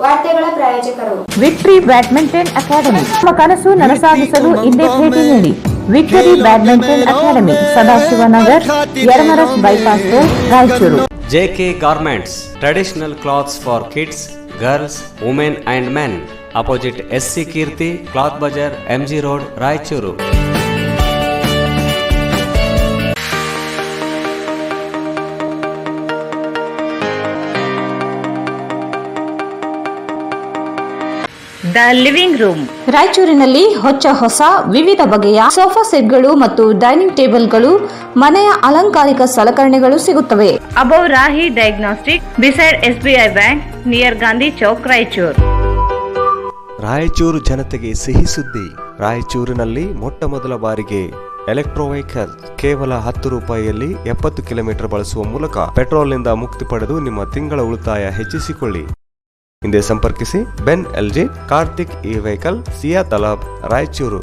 ವಾರ್ತೆಗಳ ಪ್ರಾಯೋಜಕರು victory badminton academy. ನಿಮ್ಮ ಕನಸು ನನಸಾಗಿಸಲು ಇಂದೇ ಭೇಟಿ ನೀಡಿ. Victory badminton academy, Sadashivanagar, Yermarus bypass road, Raichur. JK Garments, traditional clothes for kids, girls, women and men. Opposite SC Kirti, Cloth Bazar, MG Road, Raichuru. The living room. ರಾಯಚೂರಿನಲ್ಲಿ ಹೊಸ ವಿವಿಧ ಬಗೆಯ ಸೋಫಾ ಸೆಟ್ಗಳು ಮತ್ತು ಡೈನಿಂಗ್ ಟೇಬಲ್ಗಳು, ಮನೆಯ ಅಲಂಕಾರಿಕ ಸಲಕರಣೆಗಳು ಸಿಗುತ್ತವೆ. Above Rahi diagnostic, beside SBI bank, near Gandhi Chowk, Raichur. Raichur ಜನತೆಗೆ ಸಿಹಿ ಸುದ್ದಿ. ರಾಯಚೂರಿನಲ್ಲಿ ಮೊಟ್ಟ ಮೊದಲ ಬಾರಿಗೆ ಎಲೆಕ್ಟ್ರೋ ವೆಹಿಕಲ್ ಕೇವಲ 10 ರೂಪಾಯಿಯಲ್ಲಿ 70 ಕಿಲೋಮೀಟರ್ ಬಳಸುವ ಮೂಲಕ ಪೆಟ್ರೋಲ್ನಿಂದ ಮುಕ್ತಿ ಪಡೆದು ನಿಮ್ಮ ತಿಂಗಳ ಉಳಿತಾಯ ಹೆಚ್ಚಿಸಿಕೊಳ್ಳಿ. ಹಿಂದೆ ಸಂಪರ್ಕಿಸಿ. ಬೆನ್ LG, ಕಾರ್ತಿಕ್ ಇ ವೆಹಿಕಲ್, ಸಿಯಾ ತಲಾಬ್, ರಾಯಚೂರು.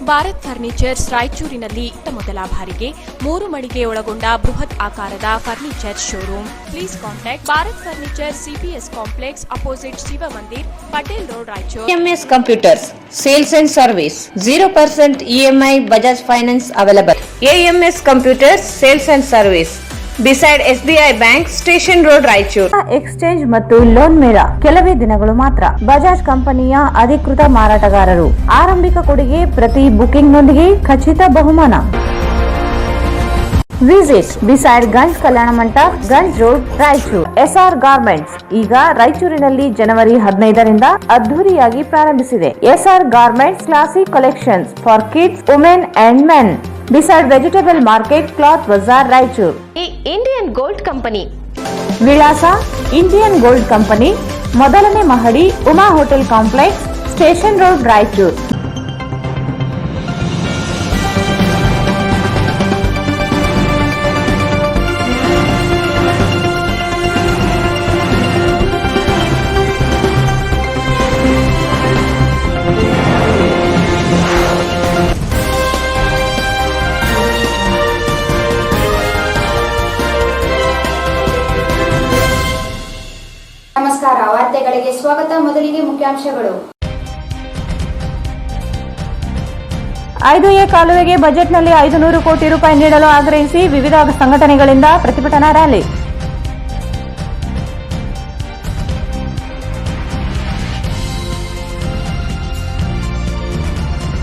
ಭಾರತ್ ಫರ್ನಿಚರ್ಸ್ ರಾಯಚೂರಿನಲ್ಲಿ ಮೊದಲ ಬಾರಿಗೆ 3 ಮಳಿಗೆ ಒಳಗೊಂಡ ಬೃಹತ್ ಆಕಾರದ furniture showroom. Please contact Bharat furniture, CPS complex, opposite Shiva Mandir, Patel road, Raichur. AMS computers sales and service, 0% EMI Bajaj finance available. AMS computers sales and service, beside SBI bank, station road, Raichur. Exchange ಮತ್ತು loan ಮೇಳ ಕೆಲವೇ ದಿನಗಳು ಮಾತ್ರ. ಬಜಾಜ್ ಕಂಪನಿಯ ಅಧಿಕೃತ ಮಾರಾಟಗಾರರು. ಆರಂಭಿಕ ಕೊಡುಗೆ ಪ್ರತಿ ಬುಕಿಂಗ್ ನೊಂದಿಗೆ ಖಚಿತ ಬಹುಮಾನ. Visit beside Ganj Kalyana Mantapa, Ganj road, Raichur. SR garments ಈಗ ರಾಯಚೂರಿನಲ್ಲಿ ಜನವರಿ 15ರಿಂದ ಅದ್ದೂರಿಯಾಗಿ ಪ್ರಾರಂಭಿಸಿದೆ. SR garments classic collections for kids, women and men, beside vegetable market, cloth Bazaar, Raichur. Indian gold company. ವಿಳಾಸ ಇಂಡಿಯನ್ ಗೋಲ್ಡ್ ಕಂಪನಿ, ಮೊದಲನೇ ಮಹಡಿ, Uma hotel complex, station road, Raichur. ನಮಸ್ಕಾರ, ವಾರ್ತೆಗಳಿಗೆ ಸ್ವಾಗತ. ಮೊದಲಿಗೆ ಮುಖ್ಯಾಂಶಗಳು. 5A ಕಾಲುವೆಗೆ ಬಜೆಟ್ನಲ್ಲಿ 500 ಕೋಟಿ ರೂಪಾಯಿ ನೀಡಲು ಆಗ್ರಹಿಸಿ ವಿವಿಧ ಸಂಘಟನೆಗಳಿಂದ ಪ್ರತಿಭಟನಾ ರ್ಯಾಲಿ.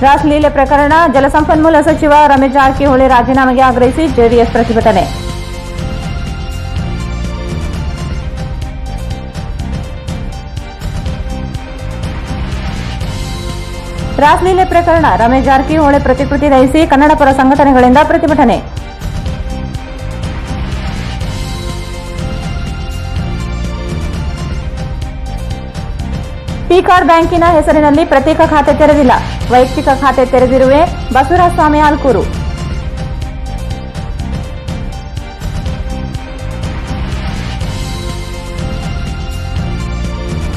ರಾಸಲೀಲೆ ಪ್ರಕರಣ, ಜಲಸಂಪನ್ಮೂಲ ಸಚಿವ ರಮೇಶ್ ಜಾರಕಿಹೊಳಿ ರಾಜೀನಾಮೆಗೆ ಆಗ್ರಹಿಸಿ JDS ಪ್ರತಿಭಟನೆ. ರಾಸಲೀಲೆ ಪ್ರಕರಣ, ರಮೇಶ್ ಜಾರಕಿಹೊಳಿ ಪ್ರತಿಕೃತಿ ದಹಿಸಿ ಕನ್ನಡ ಪರ ಸಂಘಟನೆಗಳಿಂದ ಪ್ರತಿಭಟನೆ. ಪಿಕಾರ್ಡ್ ಬ್ಯಾಂಕಿನ ಹೆಸರಿನಲ್ಲಿ ಪ್ರತ್ಯೇಕ ಖಾತೆ ತೆರೆದಿಲ್ಲ, ವೈಯಕ್ತಿಕ ಖಾತೆ ತೆರೆದಿರುವೆ ಬಸವರಾಜ ಸ್ವಾಮಿ ಆಲ್ಕೂರು.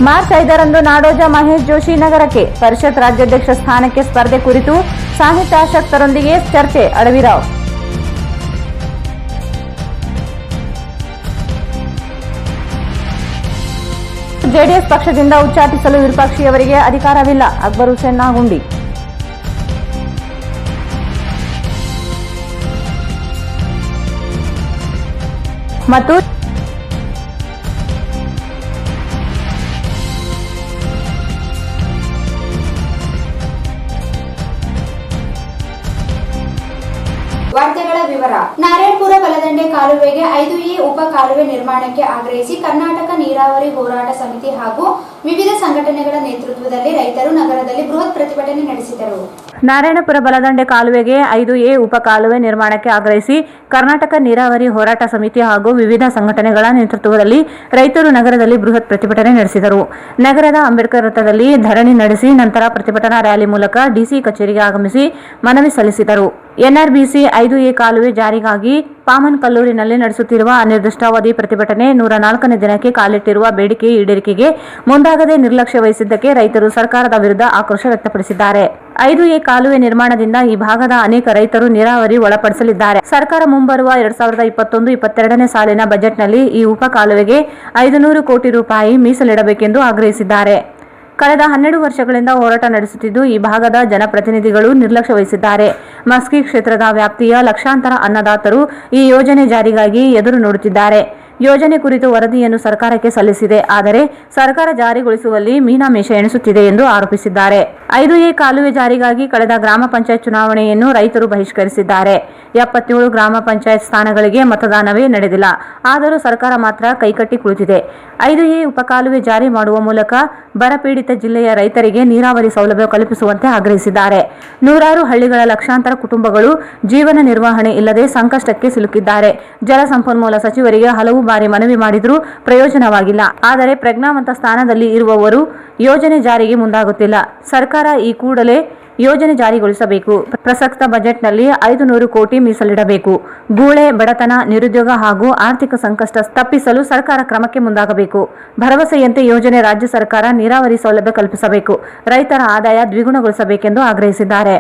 ಮಾರ್ಚ್ 5ರಂದು ನಾಡೋಜ ಮಹೇಶ್ ಜೋಶಿ ನಗರಕ್ಕೆ. ಪರಿಷತ್ ರಾಜ್ಯಾಧ್ಯಕ್ಷ ಸ್ಥಾನಕ್ಕೆ ಸ್ಪರ್ಧೆ ಕುರಿತು ಸಾಹಿತ್ಯಾಸಕ್ತರೊಂದಿಗೆ ಚರ್ಚೆ, ಅಡವಿರಾವ್. JDS ಪಕ್ಷದಿಂದ ಉಚ್ಚಾಟಿಸಲು ವಿರೂಪಾಕ್ಷಿಯವರಿಗೆ ಅಧಿಕಾರವಿಲ್ಲ, ಅಕ್ಬರ್ ಹುಸೇನ್ ನಾಗುಂಡಿ. ಮತ್ತು ವಾರ್ತೆಗಳ ವಿವರ. ನಾರಾಯಣಪುರ ಬಲದಂಡೆ ಕಾಲುವೆಗೆ 5A ಉಪ ಕಾಲುವೆ ನಿರ್ಮಾಣಕ್ಕೆ ಆಗ್ರಹಿಸಿ ಕರ್ನಾಟಕ ನೀರಾವರಿ ಹೋರಾಟ ಸಮಿತಿ ಹಾಗೂ ವಿವಿಧ ಸಂಘಟನೆಗಳ ನೇತೃತ್ವದಲ್ಲಿ ರೈತರು ನಗರದಲ್ಲಿ ಬೃಹತ್ ಪ್ರತಿಭಟನೆ ನಡೆಸಿದರು. ನಾರಾಯಣಪುರ ಬಲದಂಡೆ ಕಾಲುವೆಗೆ 5A ಉಪ ಕಾಲುವೆ ನಿರ್ಮಾಣಕ್ಕೆ ಆಗ್ರಹಿಸಿ ಕರ್ನಾಟಕ ನೀರಾವರಿ ಹೋರಾಟ ಸಮಿತಿ ಹಾಗೂ ವಿವಿಧ ಸಂಘಟನೆಗಳ ನೇತೃತ್ವದಲ್ಲಿ ರೈತರು ನಗರದಲ್ಲಿ ಬೃಹತ್ ಪ್ರತಿಭಟನೆ ನಡೆಸಿದರು. ನಗರದ ಅಂಬೇಡ್ಕರ್ ವೃತ್ತದಲ್ಲಿ ಧರಣಿ ನಡೆಸಿ ನಂತರ ಪ್ರತಿಭಟನಾ ರ್ಯಾಲಿ ಮೂಲಕ DC ಕಚೇರಿಗೆ ಆಗಮಿಸಿ ಮನವಿ ಸಲ್ಲಿಸಿದರು. NRBC 5A ಕಾಲುವೆ ಜಾರಿಗಾಗಿ ಪಾಮನ್ ಕಲ್ಲೂರಿನಲ್ಲಿ ನಡೆಸುತ್ತಿರುವ ಅನಿರ್ದಿಷ್ಟಾವಧಿ ಪ್ರತಿಭಟನೆ 104ನೇ ದಿನಕ್ಕೆ ಕಾಲಿಟ್ಟಿರುವ ಬೇಡಿಕೆ ಈಡೇರಿಕೆಗೆ ಮುಂದಾಗದೆ ನಿರ್ಲಕ್ಷ್ಯ ವಹಿಸಿದ್ದಕ್ಕೆ ರೈತರು ಸರ್ಕಾರದ ವಿರುದ್ಧ ಆಕ್ರೋಶ ವ್ಯಕ್ತಪಡಿಸಿದ್ದಾರೆ. 5A ಕಾಲುವೆ ನಿರ್ಮಾಣದಿಂದ ಈ ಭಾಗದ ಅನೇಕ ರೈತರು ನೀರಾವರಿ ಒಳಪಡಿಸಲಿದ್ದಾರೆ. ಸರ್ಕಾರ ಮುಂಬರುವ 2021-22ನೇ ಸಾಲಿನ ಬಜೆಟ್ನಲ್ಲಿ ಈ ಉಪ ಕಾಲುವೆಗೆ 500 ಕೋಟಿ ರೂಪಾಯಿ ಮೀಸಲಿಡಬೇಕೆಂದು ಆಗ್ರಹಿಸಿದ್ದಾರೆ. ಕಳೆದ 12 ವರ್ಷಗಳಿಂದ ಹೋರಾಟ ನಡೆಸುತ್ತಿದ್ದು ಈ ಭಾಗದ ಜನಪ್ರತಿನಿಧಿಗಳು ನಿರ್ಲಕ್ಷ್ಯ ವಹಿಸಿದ್ದಾರೆ. ಮಸ್ಕಿ ಕ್ಷೇತ್ರದ ವ್ಯಾಪ್ತಿಯ ಲಕ್ಷಾಂತರ ಅನ್ನದಾತರು ಈ ಯೋಜನೆ ಜಾರಿಗಾಗಿ ಎದುರು ನೋಡುತ್ತಿದ್ದಾರೆ. ಯೋಜನೆ ಕುರಿತು ವರದಿಯನ್ನು ಸರ್ಕಾರಕ್ಕೆ ಸಲ್ಲಿಸಿದೆ. ಆದರೆ ಸರ್ಕಾರ ಜಾರಿಗೊಳಿಸುವಲ್ಲಿ ಮೀನಾಮೇಷ ಎಣಿಸುತ್ತಿದೆ ಎಂದು ಆರೋಪಿಸಿದ್ದಾರೆ. 5A ಕಾಲುವೆ ಜಾರಿಗಾಗಿ ಕಳೆದ ಗ್ರಾಮ ಪಂಚಾಯತ್ ಚುನಾವಣೆಯನ್ನು ರೈತರು ಬಹಿಷ್ಕರಿಸಿದ್ದಾರೆ. 77 ಗ್ರಾಮ ಪಂಚಾಯತ್ ಸ್ಥಾನಗಳಿಗೆ ಮತದಾನವೇ ನಡೆದಿಲ್ಲ. ಆದರೂ ಸರ್ಕಾರ ಮಾತ್ರ ಕೈಕಟ್ಟಿ ಕುಳಿತಿದೆ. 5A ಉಪಕಾಲುವೆ ಜಾರಿ ಮಾಡುವ ಮೂಲಕ ಬರಪೀಡಿತ ಜಿಲ್ಲೆಯ ರೈತರಿಗೆ ನೀರಾವರಿ ಸೌಲಭ್ಯ ಕಲ್ಪಿಸುವಂತೆ ಆಗ್ರಹಿಸಿದ್ದಾರೆ. ನೂರಾರು ಹಳ್ಳಿಗಳ ಲಕ್ಷಾಂತರ ಕುಟುಂಬಗಳು ಜೀವನ ನಿರ್ವಹಣೆ ಇಲ್ಲದೆ ಸಂಕಷ್ಟಕ್ಕೆ ಸಿಲುಕಿದ್ದಾರೆ. ಜಲಸಂಪನ್ಮೂಲ ಸಚಿವರಿಗೆ ಹಲವು ಬಾರಿ ಮನವಿ ಮಾಡಿದರೂ ಪ್ರಯೋಜನವಾಗಿಲ್ಲ. ಆದರೆ ಪ್ರಜ್ಞಾವಂತ ಸ್ಥಾನದಲ್ಲಿ ಇರುವವರು ಯೋಜನೆ ಜಾರಿಗೆ ಮುಂದಾಗುತ್ತಿಲ್ಲ. ಸರ್ಕಾರ ಈ ಕೂಡಲೇ ಯೋಜನೆ ಜಾರಿಗೊಳಿಸಬೇಕು. ಪ್ರಸಕ್ತ ಬಜೆಟ್ನಲ್ಲಿ 500 ಕೋಟಿ ಮೀಸಲಿಡಬೇಕು. ಗೂಳೆ, ಬಡತನ, ನಿರುದ್ಯೋಗ ಹಾಗೂ ಆರ್ಥಿಕ ಸಂಕಷ್ಟ ತಪ್ಪಿಸಲು ಸರ್ಕಾರ ಕ್ರಮಕ್ಕೆ ಮುಂದಾಗಬೇಕು. ಭರವಸೆಯಂತೆ ಯೋಜನೆ ರಾಜ್ಯ ಸರ್ಕಾರ ನೀರಾವರಿ ಸೌಲಭ್ಯ ಕಲ್ಪಿಸಬೇಕು. ರೈತರ ಆದಾಯ ದ್ವಿಗುಣಗೊಳಿಸಬೇಕೆಂದು ಆಗ್ರಹಿಸಿದ್ದಾರೆ.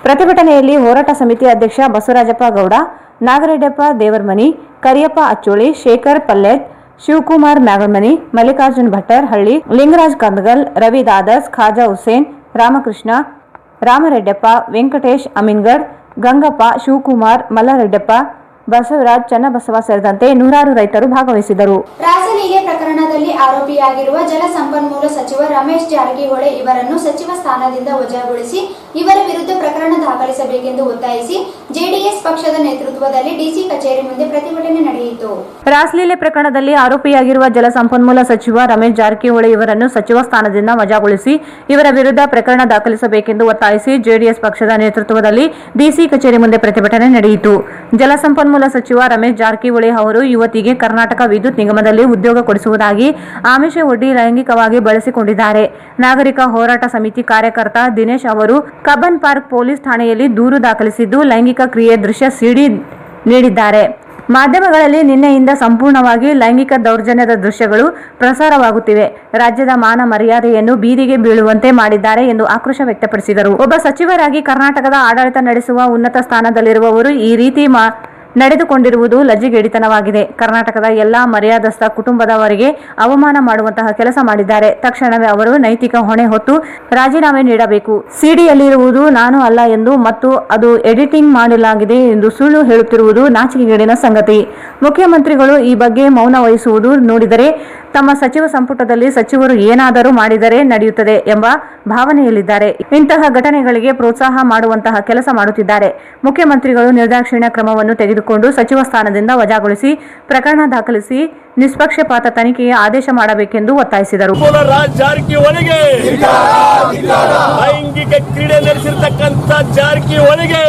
ಪ್ರತಿಭಟನೆಯಲ್ಲಿ ಹೋರಾಟ ಸಮಿತಿ ಅಧ್ಯಕ್ಷ ಬಸವರಾಜಪ್ಪ ಗೌಡ, ನಾಗರೆಡ್ಡಪ್ಪ ದೇವರಮನಿ, ಕರಿಯಪ್ಪ ಅಚ್ಚೋಳಿ, ಶೇಖರ್ ಪಲ್ಲೆತ್, ಶಿವಕುಮಾರ್ ಮ್ಯಾಗಮನಿ, ಮಲ್ಲಿಕಾರ್ಜುನ್ ಭಟ್ಟರ್ ಹಳ್ಳಿ, ಲಿಂಗರಾಜ್ ಕಂದಗಲ್, ರವಿ ದಾದಸ್, ಖಾಜಾ ಹುಸೇನ್, ರಾಮಕೃಷ್ಣ, ರಾಮರೆಡ್ಡಪ್ಪ, ವೆಂಕಟೇಶ್ ಅಮೀನ್ಗಡ್, ಗಂಗಪ್ಪ, ಶಿವಕುಮಾರ್, ಮಲ್ಲರೆಡ್ಡಪ್ಪ, ಬಸವರಾಜ್, ಚನ್ನಬಸವ ಸೇರಿದಂತೆ ನೂರಾರು ರೈತರು ಭಾಗವಹಿಸಿದರು. ರಾಸಲೀಲೆ ಪ್ರಕರಣದಲ್ಲಿ ಆರೋಪಿಯಾಗಿರುವ ಜಲಸಂಪನ್ಮೂಲ ಸಚಿವ ರಮೇಶ್ ಜಾರಕಿಹೊಳಿ ಇವರನ್ನು ಸಚಿವ ಸ್ಥಾನದಿಂದ ವಜಾಗೊಳಿಸಿ ಇವರ ವಿರುದ್ಧ ಪ್ರಕರಣ ದಾಖಲಿಸಬೇಕೆಂದು ಒತ್ತಾಯಿಸಿ ಜೆಡಿಎಸ್ ಪಕ್ಷದ ನೇತೃತ್ವದಲ್ಲಿ ಡಿಸಿ ಕಚೇರಿ ಮುಂದೆ ಪ್ರತಿಭಟನೆ ನಡೆಯಿತು. ರಾಸಲೀಲೆ ಪ್ರಕರಣದಲ್ಲಿ ಆರೋಪಿಯಾಗಿರುವ ಜಲಸಂಪನ್ಮೂಲ ಸಚಿವ ರಮೇಶ್ ಜಾರಕಿಹೊಳಿ ಇವರನ್ನು ಸಚಿವ ಸ್ಥಾನದಿಂದ ವಜಾಗೊಳಿಸಿ ಇವರ ವಿರುದ್ಧ ಪ್ರಕರಣ ದಾಖಲಿಸಬೇಕೆಂದು ಒತ್ತಾಯಿಸಿ ಜೆಡಿಎಸ್ ಪಕ್ಷದ ನೇತೃತ್ವದಲ್ಲಿ ಡಿಸಿ ಕಚೇರಿ ಮುಂದೆ ಪ್ರತಿಭಟನೆ ನಡೆಯಿತು. ಜಲಸಂಪನ್ಮೂಲ ಸಚಿವ ರಮೇಶ್ ಜಾರಕಿಹೊಳಿ ಅವರು ಯುವತಿಗೆ ಕರ್ನಾಟಕ ವಿದ್ಯುತ್ ನಿಗಮದಲ್ಲಿ ಉದ್ಯೋಗ ಕೊಡಿಸುವುದಾಗಿ ಆಮಿಷ ಒಡ್ಡಿ ಲೈಂಗಿಕವಾಗಿ ಬಳಸಿಕೊಂಡಿದ್ದಾರೆ. ನಾಗರಿಕ ಹೋರಾಟ ಸಮಿತಿ ಕಾರ್ಯಕರ್ತ ದಿನೇಶ್ ಅವರು ಕಬ್ಬನ್ ಪಾರ್ಕ್ ಪೊಲೀಸ್ ಠಾಣೆಯಲ್ಲಿ ದೂರು ದಾಖಲಿಸಿದ್ದು ಲೈಂಗಿಕ ಕ್ರಿಯೆ ದೃಶ್ಯ ಸಿಡಿ ನೀಡಿದ್ದಾರೆ. ಮಾಧ್ಯಮಗಳಲ್ಲಿ ನಿನ್ನೆಯಿಂದ ಸಂಪೂರ್ಣವಾಗಿ ಲೈಂಗಿಕ ದೌರ್ಜನ್ಯದ ದೃಶ್ಯಗಳು ಪ್ರಸಾರವಾಗುತ್ತಿವೆ. ರಾಜ್ಯದ ಮಾನ ಮರ್ಯಾದೆಯನ್ನು ಬೀದಿಗೆ ಬೀಳುವಂತೆ ಮಾಡಿದ್ದಾರೆ ಎಂದು ಆಕ್ರೋಶ ವ್ಯಕ್ತಪಡಿಸಿದರು. ಒಬ್ಬ ಸಚಿವರಾಗಿ ಕರ್ನಾಟಕದ ಆಡಳಿತ ನಡೆಸುವ ಉನ್ನತ ಸ್ಥಾನದಲ್ಲಿರುವವರು ಈ ರೀತಿ ನಡೆದುಕೊಂಡಿರುವುದು ಲಜ್ಜೆಗೇಡಿತನವಾಗಿದೆ. ಕರ್ನಾಟಕದ ಎಲ್ಲಾ ಮರ್ಯಾದಸ್ಥ ಕುಟುಂಬದವರಿಗೆ ಅವಮಾನ ಮಾಡುವಂತಹ ಕೆಲಸ ಮಾಡಿದ್ದಾರೆ. ತಕ್ಷಣವೇ ಅವರು ನೈತಿಕ ಹೊಣೆ ಹೊತ್ತು ರಾಜೀನಾಮೆ ನೀಡಬೇಕು. ಸಿಡಿಯಲ್ಲಿರುವುದು ನಾನು ಅಲ್ಲ ಎಂದು ಮತ್ತು ಅದು ಎಡಿಟಿಂಗ್ ಮಾಡಲಾಗಿದೆ ಎಂದು ಸುಳ್ಳು ಹೇಳುತ್ತಿರುವುದು ನಾಚಿಕೆಗೇಡಿನ ಸಂಗತಿ. ಮುಖ್ಯಮಂತ್ರಿಗಳು ಈ ಬಗ್ಗೆ ಮೌನ ವಹಿಸುವುದು ನೋಡಿದರೆ ತಮ್ಮ ಸಚಿವ ಸಂಪುಟದಲ್ಲಿ ಸಚಿವರು ಏನಾದರೂ ಮಾಡಿದರೆ ನಡೆಯುತ್ತದೆ ಎಂಬ ಭಾವನೆಯಲ್ಲಿದ್ದಾರೆ. ಇಂತಹ ಘಟನೆಗಳಿಗೆ ಪ್ರೋತ್ಸಾಹ ಮಾಡುವಂತಹ ಕೆಲಸ ಮಾಡುತ್ತಿದ್ದಾರೆ. ಮುಖ್ಯಮಂತ್ರಿಗಳು ನಿರ್ದಾಕ್ಷಿಣ್ಯ ಕ್ರಮವನ್ನು ತೆಗೆದುಕೊಂಡು ಸಚಿವ ಸ್ಥಾನದಿಂದ ವಜಾಗೊಳಿಸಿ ಪ್ರಕರಣ ದಾಖಲಿಸಿ ನಿಷ್ಪಕ್ಷಪಾತ ತನಿಖೆಗೆ ಆದೇಶ ಮಾಡಬೇಕೆಂದು ಒತ್ತಾಯಿಸಿದರು. ಜಾರಕಿಹೊಳಿಗೆ ಲೈಂಗಿಕ ಕ್ರೀಡೆ ನಡೆಸಿರ್ತಕ್ಕಂಥ ಜಾರಕಿಹೊಳಿಗೆ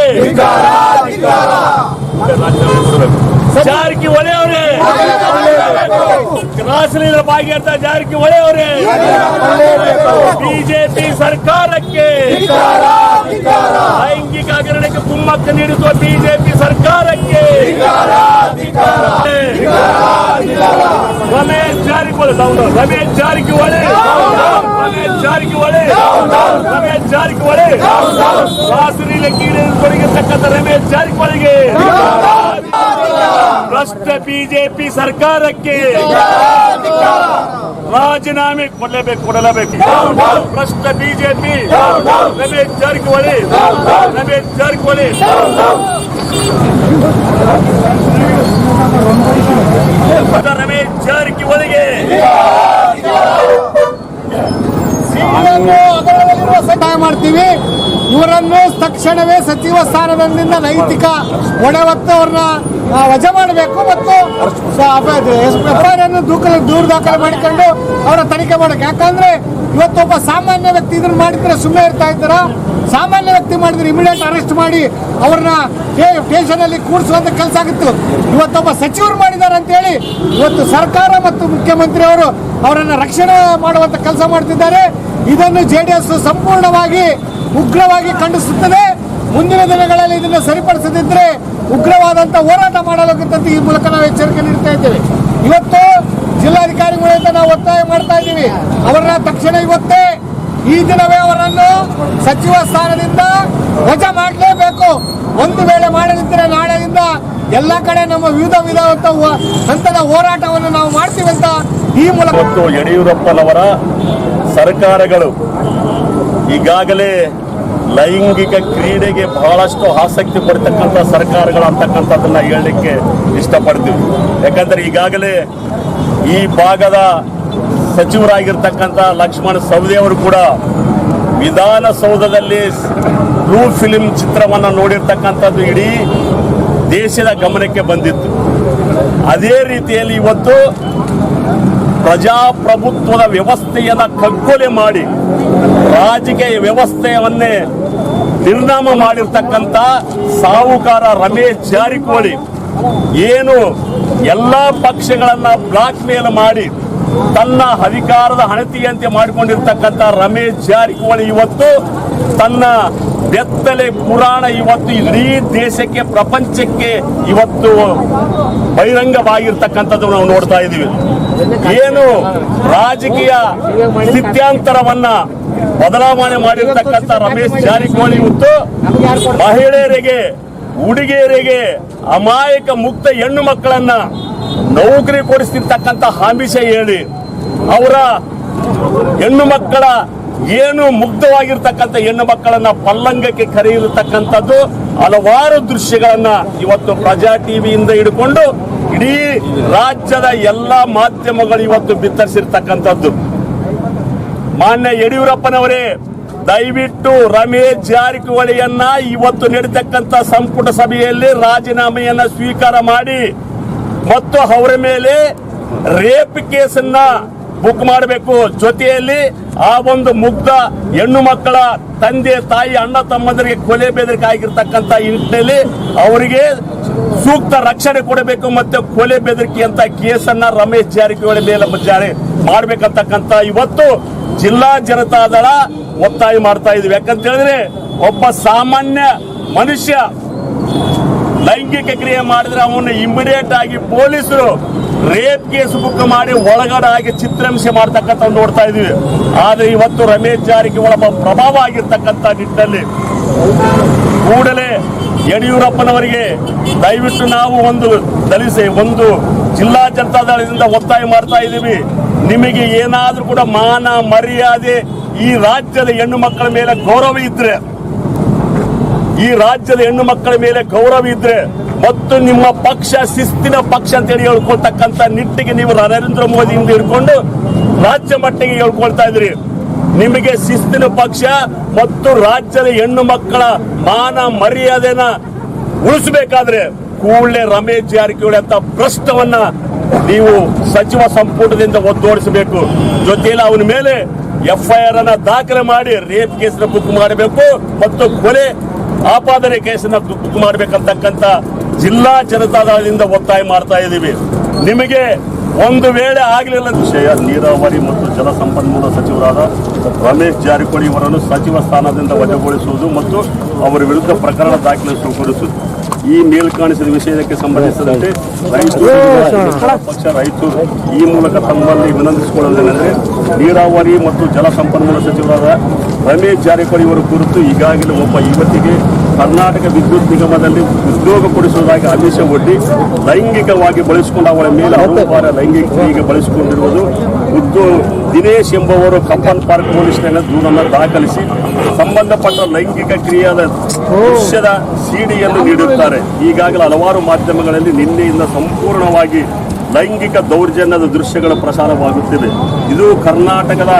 ಜಾರಕಿಹೊಳಿ ಅವರೇ ರಾಸಲೀಲೆ ಭಾಗಿಯಾದ ಜಾರಕಿಹೊಳಿ ಅವರೇ ಬಿಜೆಪಿ ಸರ್ಕಾರಕ್ಕೆ ಲೈಂಗಿಕ ಹಗರಣಕ್ಕೆ ಕುಮ್ಮಕ್ಕು ನೀಡಿಸುವ ಬಿಜೆಪಿ ಸರ್ಕಾರಕ್ಕೆ ರಮೇಶ್ ಜಾರಕಿಹೊಳಿ ರಮೇಶ್ ಜಾರಕಿಹೊಳಿ ರಮೇಶ್ ಜಾರಕಿಹೊಳಿ ರಮೇಶ್ ಜಾರಕಿಹೊಳಿ ರಾಸಲೀಲೆ ಕ್ರೀಡೆ ತೊಡಗಿರ್ತಕ್ಕಂಥ ರಮೇಶ್ ಜಾರಕಿಹೊಳಿಗೆ ಭ್ರಷ್ಟ ಬಿಜೆಪಿ ಸರ್ಕಾರಕ್ಕೆ ರಾಜೀನಾಮೆ ಕೊಡಲೇಬೇಕು. ಭ್ರಷ್ಟ ಬಿಜೆಪಿ ರಮೇಶ್ ಜಾರಕಿಹೊಳಿ ರಮೇಶ್ ಜಾರಕಿಹೊಳಿ ರಮೇಶ್ ಜಾರಕಿಹೊಳಿಗೆ ಸಹಾಯ ಮಾಡ್ತೀವಿ. ಇವರನ್ನು ತಕ್ಷಣವೇ ಸಚಿವ ಸ್ಥಾನದಿಂದ ನೈತಿಕ ಹೊಣೆ ಹೊತ್ತು ಅವ್ರನ್ನ ವಜಾ ಮಾಡಬೇಕು ಮತ್ತು ದೂರು ದಾಖಲೆ ಮಾಡಿಕೊಂಡು ಅವರ ತನಿಖೆ ಮಾಡಬೇಕು. ಯಾಕಂದ್ರೆ ಇವತ್ತೊಬ್ಬ ಸಾಮಾನ್ಯ ವ್ಯಕ್ತಿ ಇದನ್ನು ಮಾಡಿದ್ರೆ ಸುಮ್ಮನೆ ಇರ್ತಾ ಇದ್ದಾರ. ಸಾಮಾನ್ಯ ವ್ಯಕ್ತಿ ಮಾಡಿದ್ರೆ ಇಮಿಡಿಯೇಟ್ ಅರೆಸ್ಟ್ ಮಾಡಿ ಅವ್ರನ್ನ ಸ್ಟೇಷನ್ ಅಲ್ಲಿ ಕೂಡಿಸುವಂತ ಕೆಲಸ ಆಗಿತ್ತು. ಇವತ್ತೊಬ್ಬ ಸಚಿವರು ಮಾಡಿದ್ದಾರೆ ಅಂತ ಹೇಳಿ ಇವತ್ತು ಸರ್ಕಾರ ಮತ್ತು ಮುಖ್ಯಮಂತ್ರಿ ಅವರು ಅವರನ್ನ ರಕ್ಷಣೆ ಮಾಡುವಂತ ಕೆಲಸ ಮಾಡ್ತಿದ್ದಾರೆ. ಇದನ್ನು ಜೆಡಿಎಸ್ ಸಂಪೂರ್ಣವಾಗಿ ಉಗ್ರವಾಗಿ ಖಂಡಿಸುತ್ತದೆ. ಮುಂದಿನ ದಿನಗಳಲ್ಲಿ ಇದನ್ನು ಸರಿಪಡಿಸದಿದ್ದರೆ ಉಗ್ರವಾದಂತ ಹೋರಾಟ ಮಾಡಲಾಗುತ್ತದೆ. ಈ ಮೂಲಕ ನಾವು ಎಚ್ಚರಿಕೆ ನೀಡ್ತಾ ಇದ್ದೇವೆ. ಇವತ್ತು ಜಿಲ್ಲಾಧಿಕಾರಿಗಳಿಂದ ನಾವು ಒತ್ತಾಯ ಮಾಡ್ತಾ ಇದ್ದೀವಿ, ಅವರನ್ನ ತಕ್ಷಣ ಇವತ್ತೇ ಈ ದಿನವೇ ಅವರನ್ನು ಸಚಿವ ಸ್ಥಾನದಿಂದ ವಜಾ ಮಾಡಲೇಬೇಕು. ಒಂದು ವೇಳೆ ಮಾಡದಿದ್ದರೆ ನಾಳೆಯಿಂದ ಎಲ್ಲ ಕಡೆ ನಮ್ಮ ವಿವಿಧ ಹಂತದ ಹೋರಾಟವನ್ನು ನಾವು ಮಾಡ್ತೀವಿ ಅಂತ ಈ ಮೂಲಕ ಯಡಿಯೂರಪ್ಪನವರ ಸರ್ಕಾರಗಳು ಈಗಾಗಲೇ ಲೈಂಗಿಕ ಕ್ರೀಡೆಗೆ ಬಹಳಷ್ಟು ಆಸಕ್ತಿ ಪಡ್ತಕ್ಕಂಥ ಸರ್ಕಾರಗಳು ಅಂತಕ್ಕಂಥದ್ದನ್ನ ಹೇಳಲಿಕ್ಕೆ ಇಷ್ಟಪಡ್ತೀವಿ. ಯಾಕಂದ್ರೆ ಈಗಾಗಲೇ ಈ ಭಾಗದ ಸಚಿವರಾಗಿರ್ತಕ್ಕಂಥ ಲಕ್ಷ್ಮಣ ಸವದಿ ಅವರು ಕೂಡ ವಿಧಾನಸೌಧದಲ್ಲಿ ಬ್ಲೂ ಫಿಲ್ಮ್ ಚಿತ್ರವನ್ನು ನೋಡಿರ್ತಕ್ಕಂಥದ್ದು ಇಡೀ ದೇಶದ ಗಮನಕ್ಕೆ ಬಂದಿತ್ತು. ಅದೇ ರೀತಿಯಲ್ಲಿ ಇವತ್ತು ಪ್ರಜಾಪ್ರಭುತ್ವದ ವ್ಯವಸ್ಥೆಯನ್ನು ಕಗ್ಗೊಲೆ ಮಾಡಿ ರಾಜಕೀಯ ವ್ಯವಸ್ಥೆಯನ್ನೇ ನಿರ್ನಾಮ ಮಾಡಿರ್ತಕ್ಕಂಥ ಸಾಹುಕಾರ ರಮೇಶ್ ಜಾರಕಿಹೊಳಿ ಏನು ಎಲ್ಲ ಪಕ್ಷಗಳನ್ನ ಬ್ಲಾಕ್ ಮೇಲ್ ಮಾಡಿ ತನ್ನ ಅಧಿಕಾರದ ಹಣತಿಯಂತೆ ಮಾಡಿಕೊಂಡಿರ್ತಕ್ಕಂಥ ರಮೇಶ್ ಜಾರಕಿಹೊಳಿ ಇವತ್ತು ತನ್ನ ಬೆತ್ತಲೆ ಪುರಾಣ ಇವತ್ತು ಇಡೀ ದೇಶಕ್ಕೆ ಪ್ರಪಂಚಕ್ಕೆ ಇವತ್ತು ಬಹಿರಂಗವಾಗಿರ್ತಕ್ಕಂಥದ್ದು ನಾವು ನೋಡ್ತಾ ಇದ್ದೀವಿ. ಏನು ರಾಜಕೀಯ ಸ್ಥಿತ್ಯಾಂತರವನ್ನ ಬದಲಾವಣೆ ಮಾಡಿರ್ತಕ್ಕಂಥ ರಮೇಶ್ ಜಾರಕಿಹೊಳಿ ಇವತ್ತು ಮಹಿಳೆಯರಿಗೆ, ಹುಡುಗಿಯರಿಗೆ, ಅಮಾಯಕ ಮುಕ್ತ ಹೆಣ್ಣು ಮಕ್ಕಳನ್ನ ನೌಕರಿ ಕೊಡಿಸ್ತಿರ್ತಕ್ಕಂಥ ಆಮಿಷ ಹೇಳಿ ಅವರ ಹೆಣ್ಣು ಮಕ್ಕಳ ಏನು ಮುಗ್ಧವಾಗಿರ್ತಕ್ಕಂಥ ಹೆಣ್ಣು ಮಕ್ಕಳನ್ನ ಪಲ್ಲಂಗಕ್ಕೆ ಕರೆಯಿರತಕ್ಕಂಥದ್ದು ಹಲವಾರು ದೃಶ್ಯಗಳನ್ನ ಇವತ್ತು ಪ್ರಜಾ ಟಿವಿಯಿಂದ ಹಿಡ್ಕೊಂಡು ಇಡೀ ರಾಜ್ಯದ ಎಲ್ಲಾ ಮಾಧ್ಯಮಗಳು ಇವತ್ತು ಬಿತ್ತರಿಸಿರ್ತಕ್ಕಂಥದ್ದು. ಮಾನ್ಯ ಯಡಿಯೂರಪ್ಪನವರೇ, ದಯವಿಟ್ಟು ರಮೇಶ್ ಜಾರಕಿಹೊಳಿಯನ್ನ ಇವತ್ತು ನಡೆತಕ್ಕಂಥ ಸಂಪುಟ ಸಭೆಯಲ್ಲಿ ರಾಜೀನಾಮೆಯನ್ನ ಸ್ವೀಕಾರ ಮಾಡಿ ಮತ್ತು ಅವರ ಮೇಲೆ ರೇಪ್ ಕೇಸನ್ನ ಬುಕ್ ಮಾಡಬೇಕು. ಜೊತೆಯಲ್ಲಿ ಆ ಒಂದು ಮುಗ್ಧ ಹೆಣ್ಣು ಮಕ್ಕಳ ತಂದೆ ತಾಯಿ ಅಣ್ಣ ತಮ್ಮಂದರಿಗೆ ಕೊಲೆ ಬೆದರಿಕೆ ಆಗಿರ್ತಕ್ಕಂಥ ನಿಟ್ಟಿನಲ್ಲಿ ಅವರಿಗೆ ಸೂಕ್ತ ರಕ್ಷಣೆ ಕೊಡಬೇಕು ಮತ್ತು ಕೊಲೆ ಬೆದರಿಕೆ ಅಂತ ಕೇಸನ್ನ ರಮೇಶ್ ಜಾರಕಿಹೊಳಿ ಮೇಲೆ ಜಾರಿ ಮಾಡಬೇಕಂತಕ್ಕಂಥ ಇವತ್ತು ಜಿಲ್ಲಾ ಜನತಾದಳ ಒತ್ತಾಯ ಮಾಡ್ತಾ ಇದ್ವಿ. ಯಾಕಂತ ಹೇಳಿದ್ರೆ ಒಬ್ಬ ಸಾಮಾನ್ಯ ಮನುಷ್ಯ ಲೈಂಗಿಕ ಕ್ರಿಯೆ ಮಾಡಿದ್ರೆ ಅವನ್ನ ಇಮಿಡಿಯೇಟ್ ಆಗಿ ಪೊಲೀಸರು ರೇಪ್ ಕೇಸ್ ಬುಕ್ ಮಾಡಿ ಒಳಗಡೆ ಆಗಿ ಚಿತ್ರಹಿಂಸೆ ಮಾಡ್ತಕ್ಕಂಥ ನೋಡ್ತಾ ಇದೀವಿ. ಆದ್ರೆ ಇವತ್ತು ರಮೇಶ್ ಜಾರಕಿಹೊಳಿ ಪ್ರಭಾವ ಆಗಿರ್ತಕ್ಕಂಥ ನಿಟ್ಟಿನಲ್ಲಿ ಕೂಡಲೇ ಯಡಿಯೂರಪ್ಪನವರಿಗೆ ದಯವಿಟ್ಟು ನಾವು ಒಂದು ಜಿಲ್ಲಾ ಜನತಾದಳದಿಂದ ಒತ್ತಾಯ ಮಾಡ್ತಾ ಇದ್ದೀವಿ. ನಿಮಗೆ ಏನಾದ್ರೂ ಕೂಡ ಮಾನ ಮರ್ಯಾದೆ ಈ ರಾಜ್ಯದ ಹೆಣ್ಣು ಮಕ್ಕಳ ಮೇಲೆ ಗೌರವ ಇದ್ರೆ, ಮತ್ತು ನಿಮ್ಮ ಪಕ್ಷ ಶಿಸ್ತಿನ ಪಕ್ಷ ಅಂತ ಹೇಳಿ ಹೇಳ್ಕೊಳ್ತಕ್ಕಂಥ ನಿಟ್ಟಿಗೆ ನೀವು ನರೇಂದ್ರ ಮೋದಿಯಿಂದ ಹಿಡ್ಕೊಂಡು ರಾಜ್ಯ ಮಟ್ಟಿಗೆ ಹೇಳ್ಕೊಳ್ತಾ ಇದ್ರಿ. ನಿಮಗೆ ಶಿಸ್ತಿನ ಪಕ್ಷ ಮತ್ತು ರಾಜ್ಯದ ಹೆಣ್ಣು ಮಕ್ಕಳ ಮಾನ ಮರ್ಯಾದೆನ ಉಳಿಸಬೇಕಾದ್ರೆ ಕೂಡಲೇ ರಮೇಶ್ ಜಾರಕಿಹೊಳಿ ಅಂತ ಭ್ರಷ್ಟವನ್ನ ನೀವು ಸಚಿವ ಸಂಪುಟದಿಂದ ಒದ್ದೋಡಿಸಬೇಕು. ಜೊತೆಯಲ್ಲಿ ಅವನ ಮೇಲೆ FIR ಅನ್ನ ದಾಖಲೆ ಮಾಡಿ ರೇಪ್ ಕೇಸನ್ನ ಬುಕ್ ಮಾಡಬೇಕು ಮತ್ತು ಕೊಲೆ ಆಪಾದನೆ ಕೇಸನ್ನ ಬುಕ್ ಮಾಡಬೇಕಂತಕ್ಕಂಥ ಜಿಲ್ಲಾ ಜನತಾದಳದಿಂದ ಒತ್ತಾಯ ಮಾಡ್ತಾ ಇದ್ದೀವಿ. ನಿಮಗೆ ಒಂದು ವೇಳೆ ಆಗಲಿಲ್ಲ ವಿಷಯ ನೀರಾವರಿ ಮತ್ತು ಜಲಸಂಪನ್ಮೂಲ ಸಚಿವರಾದ ರಮೇಶ್ ಜಾರಕಿಹೊಳಿ ಅವರನ್ನು ಸಚಿವ ಸ್ಥಾನದಿಂದ ವಜಾಗೊಳಿಸುವುದು ಮತ್ತು ಅವರ ವಿರುದ್ಧ ಪ್ರಕರಣ ದಾಖಲಿಸುವುದು ಈ ಮೇಲ್ಕಾಣಿಸಿದ ವಿಷಯಕ್ಕೆ ಸಂಬಂಧಿಸಿದಂತೆ ಪಕ್ಷ ರೈತರು ಈ ಮೂಲಕ ತಮ್ಮಲ್ಲಿ ವಿನಂತಿಸಿಕೊಳ್ಳುವುದೇನೆಂದರೆ ನೀರಾವರಿ ಮತ್ತು ಜಲಸಂಪನ್ಮೂಲ ಸಚಿವರಾದ ರಮೇಶ್ ಜಾರಕಿಹೊಳಿ ಅವರ ಕುರಿತು ಈಗಾಗಲೇ ಒಬ್ಬ ಯುವತಿಗೆ ಕರ್ನಾಟಕ ವಿದ್ಯುತ್ ನಿಗಮದಲ್ಲಿ ಉದ್ಯೋಗ ಕೊಡಿಸುವುದಾಗಿ ಆದೇಶ ಒಡ್ಡಿ ಲೈಂಗಿಕವಾಗಿ ಬಳಸಿಕೊಂಡು ಅವಳ ಮೇಲೆ 6 ಬಾರಿ ಲೈಂಗಿಕ ಕ್ರಿಯೆಗೆ ಬಳಸಿಕೊಂಡಿರುವುದು ದಿನೇಶ್ ಎಂಬುವರು ಕಬ್ಬನ್ ಪಾರ್ಕ್ ಪೊಲೀಸ್ ಠಾಣೆ ದೂರನ್ನು ದಾಖಲಿಸಿ ಸಂಬಂಧಪಟ್ಟ ಲೈಂಗಿಕ ಕ್ರಿಯೆಯ ದೃಶ್ಯದ ಸಿಡಿಯನ್ನು ನೀಡಿರುತ್ತಾರೆ. ಈಗಾಗಲೇ ಹಲವಾರು ಮಾಧ್ಯಮಗಳಲ್ಲಿ ನಿನ್ನೆಯಿಂದ ಸಂಪೂರ್ಣವಾಗಿ ಲೈಂಗಿಕ ದೌರ್ಜನ್ಯದ ದೃಶ್ಯಗಳ ಪ್ರಸಾರವಾಗುತ್ತಿದೆ. ಇದು ಕರ್ನಾಟಕದ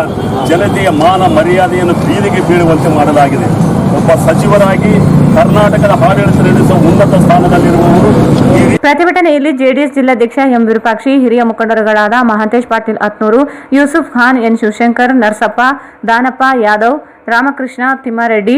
ಜನತೆಯ ಮಾನ ಮರ್ಯಾದೆಯನ್ನು ಬೀದಿಗೆ ಬೀಳುವಂತೆ ಮಾಡಲಾಗಿದೆ. ಒಬ್ಬ ಸಚಿವರಾಗಿ ಕರ್ನಾಟಕದ ಆಡಳಿತ ನಡೆಸುವ ಉನ್ನತ ಸ್ಥಾನದಲ್ಲಿರುವವರು. ಪ್ರತಿಭಟನೆಯಲ್ಲಿ ಜೆಡಿಎಸ್ ಜಿಲ್ಲಾಧ್ಯಕ್ಷ ಎಂ ವಿರೂಪಾಕ್ಷಿ, ಹಿರಿಯ ಮುಖಂಡರುಗಳಾದ ಮಹಾಂತೇಶ್ ಪಾಟೀಲ್ ಅತ್ನೂರು, ಯೂಸುಫ್ ಖಾನ್, ಎನ್ ಶಿವಶಂಕರ್, ನರಸಪ್ಪ, ದಾನಪ್ಪ ಯಾದವ್, ರಾಮಕೃಷ್ಣ ತಿಮ್ಮಾರೆಡ್ಡಿ,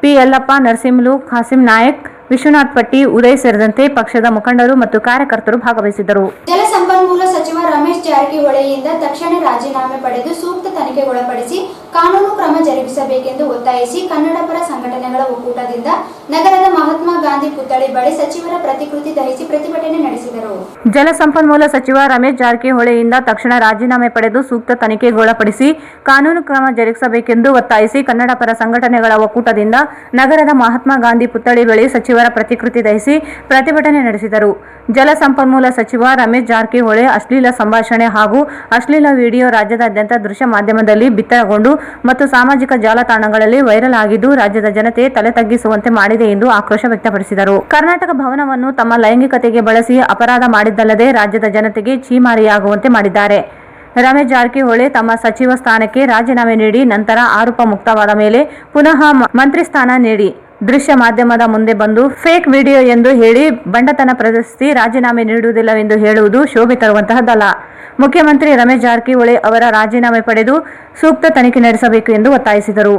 ಪಿ ಯಲ್ಲಪ್ಪ, ನರಸಿಂಹಲು, ಖಾಸಿಂ ನಾಯಕ್, ವಿಶ್ವನಾಥ್ ಪಟ್ಟಿ, ಉದಯ್ ಸೇರಿದಂತೆ ಪಕ್ಷದ ಮುಖಂಡರು ಮತ್ತು ಕಾರ್ಯಕರ್ತರು ಭಾಗವಹಿಸಿದ್ದರು. ಜಲಸಂಪನ್ಮೂಲ ಸಚಿವ ರಮೇಶ್ ಜಾರಕಿಹೊಳಿಯಿಂದ ತಕ್ಷಣ ರಾಜೀನಾಮೆ ಪಡೆದು ಸೂಕ್ತ ತನಿಖೆಗೊಳಪಡಿಸಿ ಕಾನೂನು ಕ್ರಮ ಜರುಗಿಸಬೇಕೆಂದು ಒತ್ತಾಯಿಸಿ ಕನ್ನಡಪರ ಸಂಘಟನೆಗಳ ಒಕ್ಕೂಟದಿಂದ ನಗರದ ಮಹಾತ್ಮ ಗಾಂಧಿ ಪುತ್ಥಳಿ ಬಳಿ ಸಚಿವರ ಪ್ರತಿಕೃತಿ ದಹಿಸಿ ಪ್ರತಿಭಟನೆ ನಡೆಸಿದರು. ಜಲಸಂಪನ್ಮೂಲ ಸಚಿವ ರಮೇಶ್ ಜಾರಕಿಹೊಳಿಯಿಂದ ತಕ್ಷಣ ರಾಜೀನಾಮೆ ಪಡೆದು ಸೂಕ್ತ ತನಿಖೆಗೊಳಪಡಿಸಿ ಕಾನೂನು ಕ್ರಮ ಜರುಗಿಸಬೇಕೆಂದು ಒತ್ತಾಯಿಸಿ ಕನ್ನಡಪರ ಸಂಘಟನೆಗಳ ಒಕ್ಕೂಟದಿಂದ ನಗರದ ಮಹಾತ್ಮ ಗಾಂಧಿ ಪುತ್ಥಳಿ ಬಳಿ ಸಚಿವರ ಪ್ರತಿಕೃತಿ ದಹಿಸಿ ಪ್ರತಿಭಟನೆ ನಡೆಸಿದರು. ಜಲಸಂಪನ್ಮೂಲ ಸಚಿವ ರಮೇಶ್ ಜಾರಕಿಹೊಳಿ ಅಶ್ಲೀಲ ಸಂಭಾಷಣೆ ಹಾಗೂ ಅಶ್ಲೀಲ ವಿಡಿಯೋ ರಾಜ್ಯದಾದ್ಯಂತ ದೃಶ್ಯ ಮಾಧ್ಯಮದಲ್ಲಿ ಬಿತ್ತರಗೊಂಡು ಮತ್ತು ಸಾಮಾಜಿಕ ಜಾಲತಾಣಗಳಲ್ಲಿ ವೈರಲ್ ಆಗಿದ್ದು ರಾಜ್ಯದ ಜನತೆ ತಲೆ ತಗ್ಗಿಸುವಂತೆ ಮಾಡಿದೆ ಎಂದು ಆಕ್ರೋಶ ವ್ಯಕ್ತಪಡಿಸಿದರು. ಕರ್ನಾಟಕ ಭವನವನ್ನು ತಮ್ಮ ಲೈಂಗಿಕತೆಗೆ ಬಳಸಿ ಅಪರಾಧ ಮಾಡಿದ್ದಲ್ಲದೆ ರಾಜ್ಯದ ಜನತೆಗೆ ಛೀಮಾರಿಯಾಗುವಂತೆ ಮಾಡಿದ್ದಾರೆ. ರಮೇಶ್ ಜಾರಕಿಹೊಳಿ ತಮ್ಮ ಸಚಿವ ಸ್ಥಾನಕ್ಕೆ ರಾಜೀನಾಮೆ ನೀಡಿ ನಂತರ ಆರೋಪ ಮುಕ್ತವಾದ ಮೇಲೆ ಪುನಃ ಮಂತ್ರಿ ಸ್ಥಾನ ನೀಡಿ ದೃಶ್ಯ ಮಾಧ್ಯಮದ ಮುಂದೆ ಬಂದು ಫೇಕ್ ವಿಡಿಯೋ ಎಂದು ಹೇಳಿ ಬಂಡತನ ಪ್ರದರ್ಶಿಸಿ ರಾಜೀನಾಮೆ ನೀಡುವುದಿಲ್ಲವೆಂದು ಹೇಳುವುದು ಶೋಭೆ ತರುವಂತಹದ್ದಲ್ಲ. ಮುಖ್ಯಮಂತ್ರಿ ರಮೇಶ್ ಜಾರಕಿಹೊಳಿ ಅವರ ರಾಜೀನಾಮೆ ಪಡೆದು ಸೂಕ್ತ ತನಿಖೆ ನಡೆಸಬೇಕು ಎಂದು ಒತ್ತಾಯಿಸಿದರು.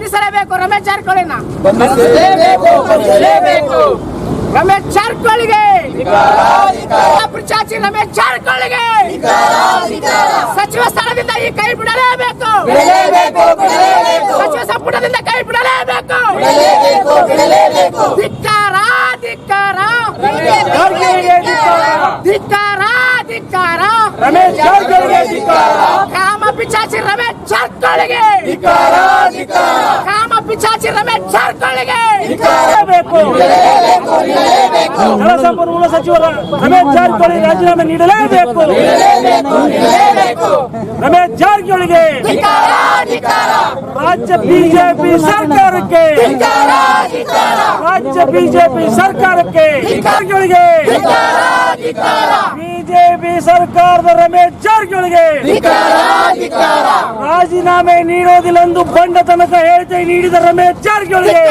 ಬಂಧಿಸಲೇಬೇಕು ರಮೇಶ್ ಜಾರಕಿಹೊಳಿನ ರಮೇಶ್ ಜಾರಕಿಹೊಳಿಗೆ ಪಿಶಾಚಿ ರಮೇಶ್ ಜಾರಕಿಹೊಳಿಗೆ ಸಚಿವ ಸ್ಥಾನದಿಂದ ಈ ಕೈ ಬಿಡಲೇಬೇಕು, ಸಚಿವ ಸಂಪುಟದಿಂದ ಕೈ ಬಿಡಲೇಬೇಕು. ಧಿಕ್ಕಾರ ಧಿಕ್ಕಾರ ಧಿಕ್ಕಾರ ಧಿಕ್ಕಾರ ರಮೇಶ್ ಜಾರಕಿಹೊಳಿಗೆ ಧಿಕ್ಕಾರ. ಕಾಮ ಪಿಚಾಚಿ ರಮೇಶ್ ಜಾರಕಿಹೊಳಿಗೆ ಕಾಮ ಪಿಚಾಚಿ ರಮೇಶ್ ಜಾರಕಿಹೊಳಿಗೆ ಬೇಕು. ಜಲಸಂಪನ್ಮೂಲ ಸಚಿವ ರಮೇಶ್ ಜಾರಕಿಹೊಳಿ ರಾಜೀನಾಮೆ ನೀಡಲೇಬೇಕು. ರಮೇಶ್ ಜಾರಕಿಹೊಳಿಗೆ ರಾಜ್ಯ ಬಿಜೆಪಿ ಸರ್ಕಾರಕ್ಕೆ ಜಾರಕಿಹೊಳಿಗೆ ಬಿಜೆಪಿ ಸರ್ಕಾರದ ರಮೇಶ್ ಜಾರಕಿಹೊಳಿಗೆ ರಾಜೀನಾಮೆ ನೀಡೋದಿಲ್ಲ ಎಂದು ಬಂಡ ತನಕ ಹೇಳಿಕೆ ನೀಡಿದ ರಮೇಶ್ ಜಾರಕಿಹೊಳಿಗೆ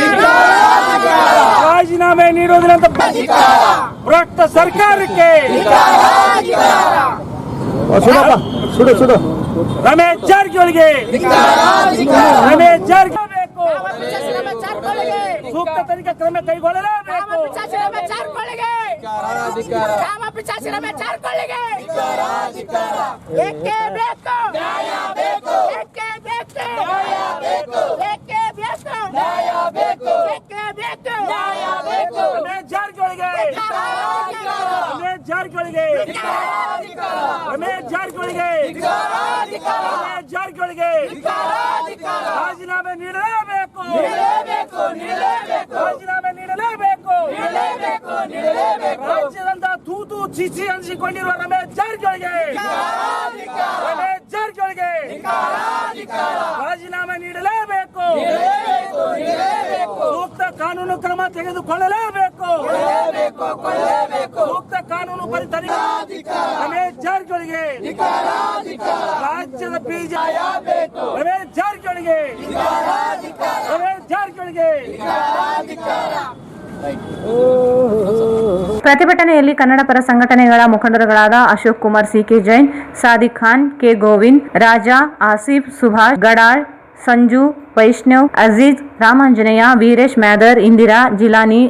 ರಾಜೀನಾಮೆ ನೀಡೋದಿಲ್ಲ ಅಂತ ಭ್ರಷ್ಟ ಸರ್ಕಾರಕ್ಕೆ ಸುಡು ರಮೇಶ್ ಜಾರಕಿಹೊಳಿಗೆ ರಮೇಶ್ ಜಾರಕಿಹೊಳಿ ಬೇಕು. ಸೂಕ್ತ ತನಿಖಾ ಕ್ರಮ ಕೈಗೊಳ್ಳಲೇಬೇಕು. ಕಾಮ ಪಿಚಾಚಿ ರಮೇಶ್ ಜಾರಕಿಹೊಳಿಗೆ ಏಕೆ ಬೇಕು ಏಕೆ ಬೇಕು ಏಕೆ ಬೇಕು ಏಕೆ ಬೇಕು ರಮೇಶ್ ಜಾರಕಿಹೊಳಿಗೆ ರಮೇಶ್ ಜಾರಕಿಹೊಳಿಗೆ ರಮೇಶ್ ಜಾರಕಿಹೊಳಿಗೆ ರಮೇಶ್ ಜಾರಕಿಹೊಳಿಗೆ ರಾಜೀನಾಮೆ ನೀಡಲೇಬೇಕು. ರಾಜೀನಾಮೆ ನೀಡಲೇಬೇಕು. ರಾಜ್ಯದಿಂದ ತೂತು ಚಿಸಿ ಅನಿಸಿಕೊಂಡಿರುವ ರಮೇಶ್ ಜಾರಕಿಹೊಳಿಗೆ ರಮೇಶ್ ಜಾರಕಿಹೊಳಿಗೆ ರಾಜೀನಾಮೆ ನೀಡಲೇಬೇಕು. ಸೂಕ್ತ ಕಾನೂನು ಕ್ರಮ ತೆಗೆದುಕೊಳ್ಳಲೇಬೇಕು. ಸೂಕ್ತ ಕಾನೂನು ತನಿಖೆ ರಮೇಶ್ ಜಾರಕಿಹೊಳಿಗೆ ರಾಜ್ಯದ ಬಿಜೆಪಿ ರಮೇಶ್ ಜಾರಕಿಹೊಳಿಗೆ ರಮೇಶ್ ಜಾರಕಿಹೊಳಿಗೆ ಪ್ರತಿಭಟನೆಯಲ್ಲಿ ಕನ್ನಡ ಪರ ಸಂಘಟನೆಗಳ ಮುಖಂಡರುಗಳಾದ ಅಶೋಕ್ ಕುಮಾರ್, ಸಿಕೆ ಜೈನ್, ಸಾದಿಕ್ ಖಾನ್, ಕೆ ಗೋವಿಂದ್, ರಾಜಾ, ಆಸಿಫ್, ಸುಭಾಷ್, ಗಡಾಳ್, ಸಂಜು, ವೈಷ್ಣವ್, ಅಜೀಜ್, ರಾಮಾಂಜನೇಯ, ವೀರೇಶ್ ಮ್ಯಾದರ್, ಇಂದಿರಾ, ಜಿಲಾನಿ,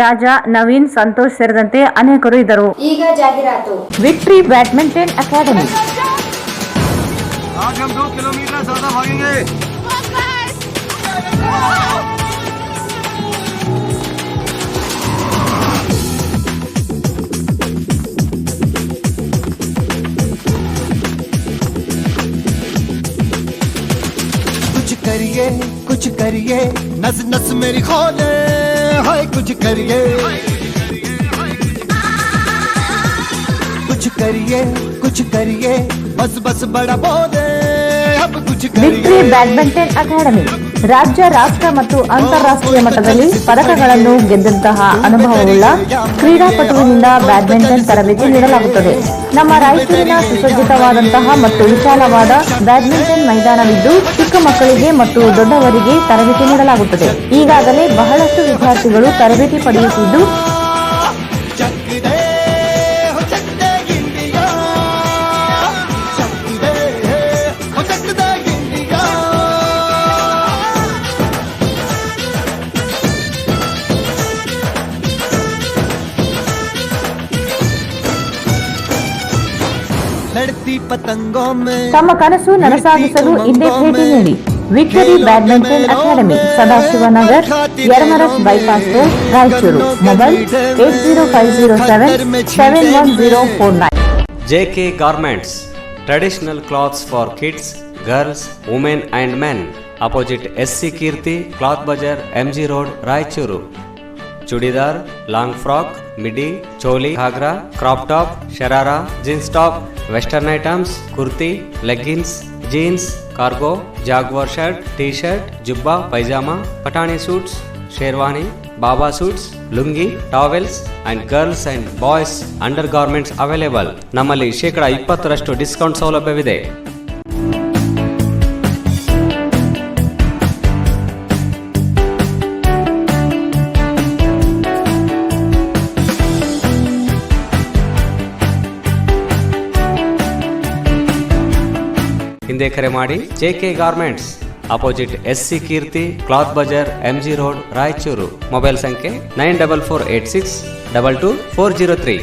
ರಾಜಾ, ನವೀನ್, ಸಂತೋಷ್ ಸೇರಿದಂತೆ ಅನೇಕರು ಇದ್ದರು. ಈಗ ಜಾಹೀರಾತು. Victory badminton academy. आज हम 2 किलोमीटर ज्यादा भागेंगे. कुछ करिए नस नस मेरी खोले हाय कुछ करिए बस बस बड़ा बोले अब कुछ ವಿಕ್ಟರಿ करिए. ಬ್ಯಾಡ್ಮಿಂಟನ್ ಅಕಾಡೆಮಿ ರಾಜ್ಯ, ರಾಷ್ಟ್ರ ಮತ್ತು ಅಂತಾರಾಷ್ಟ್ರೀಯ ಮಟ್ಟದಲ್ಲಿ ಪದಕಗಳನ್ನು ಗೆದ್ದಂತಹ ಅನುಭವವುಳ್ಳ ಕ್ರೀಡಾಪಟುವಿನಿಂದ ಬ್ಯಾಡ್ಮಿಂಟನ್ ತರಬೇತಿ ನೀಡಲಾಗುತ್ತದೆ. ನಮ್ಮ ರಾಯಚೂರಿನ ಸುಸಜ್ಜಿತವಾದಂತಹ ಮತ್ತು ವಿಶಾಲವಾದ ಬ್ಯಾಡ್ಮಿಂಟನ್ ಮೈದಾನವಿದ್ದು ಚಿಕ್ಕ ಮಕ್ಕಳಿಗೆ ಮತ್ತು ದೊಡ್ಡವರಿಗೆ ತರಬೇತಿ ನೀಡಲಾಗುತ್ತದೆ. ಈಗಾಗಲೇ ಬಹಳಷ್ಟು ವಿದ್ಯಾರ್ಥಿಗಳು ತರಬೇತಿ ಪಡೆಯುತ್ತಿದ್ದು ತಮ್ಮ ಕನಸು ನನಸಾಗಿಸಲು ಇಂದೇ ಭೇಟಿ ನೀಡಿ. Victory badminton academy, Sadashivanagar, Yermarus bypass road, Raichur. Mobile 8050771049. JK Garments, traditional clothes for kids, girls, women and men. Opposite SC Kirti, Cloth Bazar, MG Road, Raichuru. Churidar, long frock, midi, choli, ghagra, crop top, sharara, jeans top, western items, kurti, leggings, jeans, cargo, jaguar shirt, T shirt, jubba, pyjama, Pathani suits, sherwani, Baba suits, lungi, towels and girls and boys under garments available. ನಮ್ಮಲ್ಲಿ 20% discount ಸೌಲಭ್ಯವಿದೆ. ಹಿಂದೆ ಕರೆ ಮಾಡಿ. JK garments, opposite SC Keerthi, cloth bazaar, MG road, Raichur. Mobile ಸಂಖ್ಯೆ 9448622403.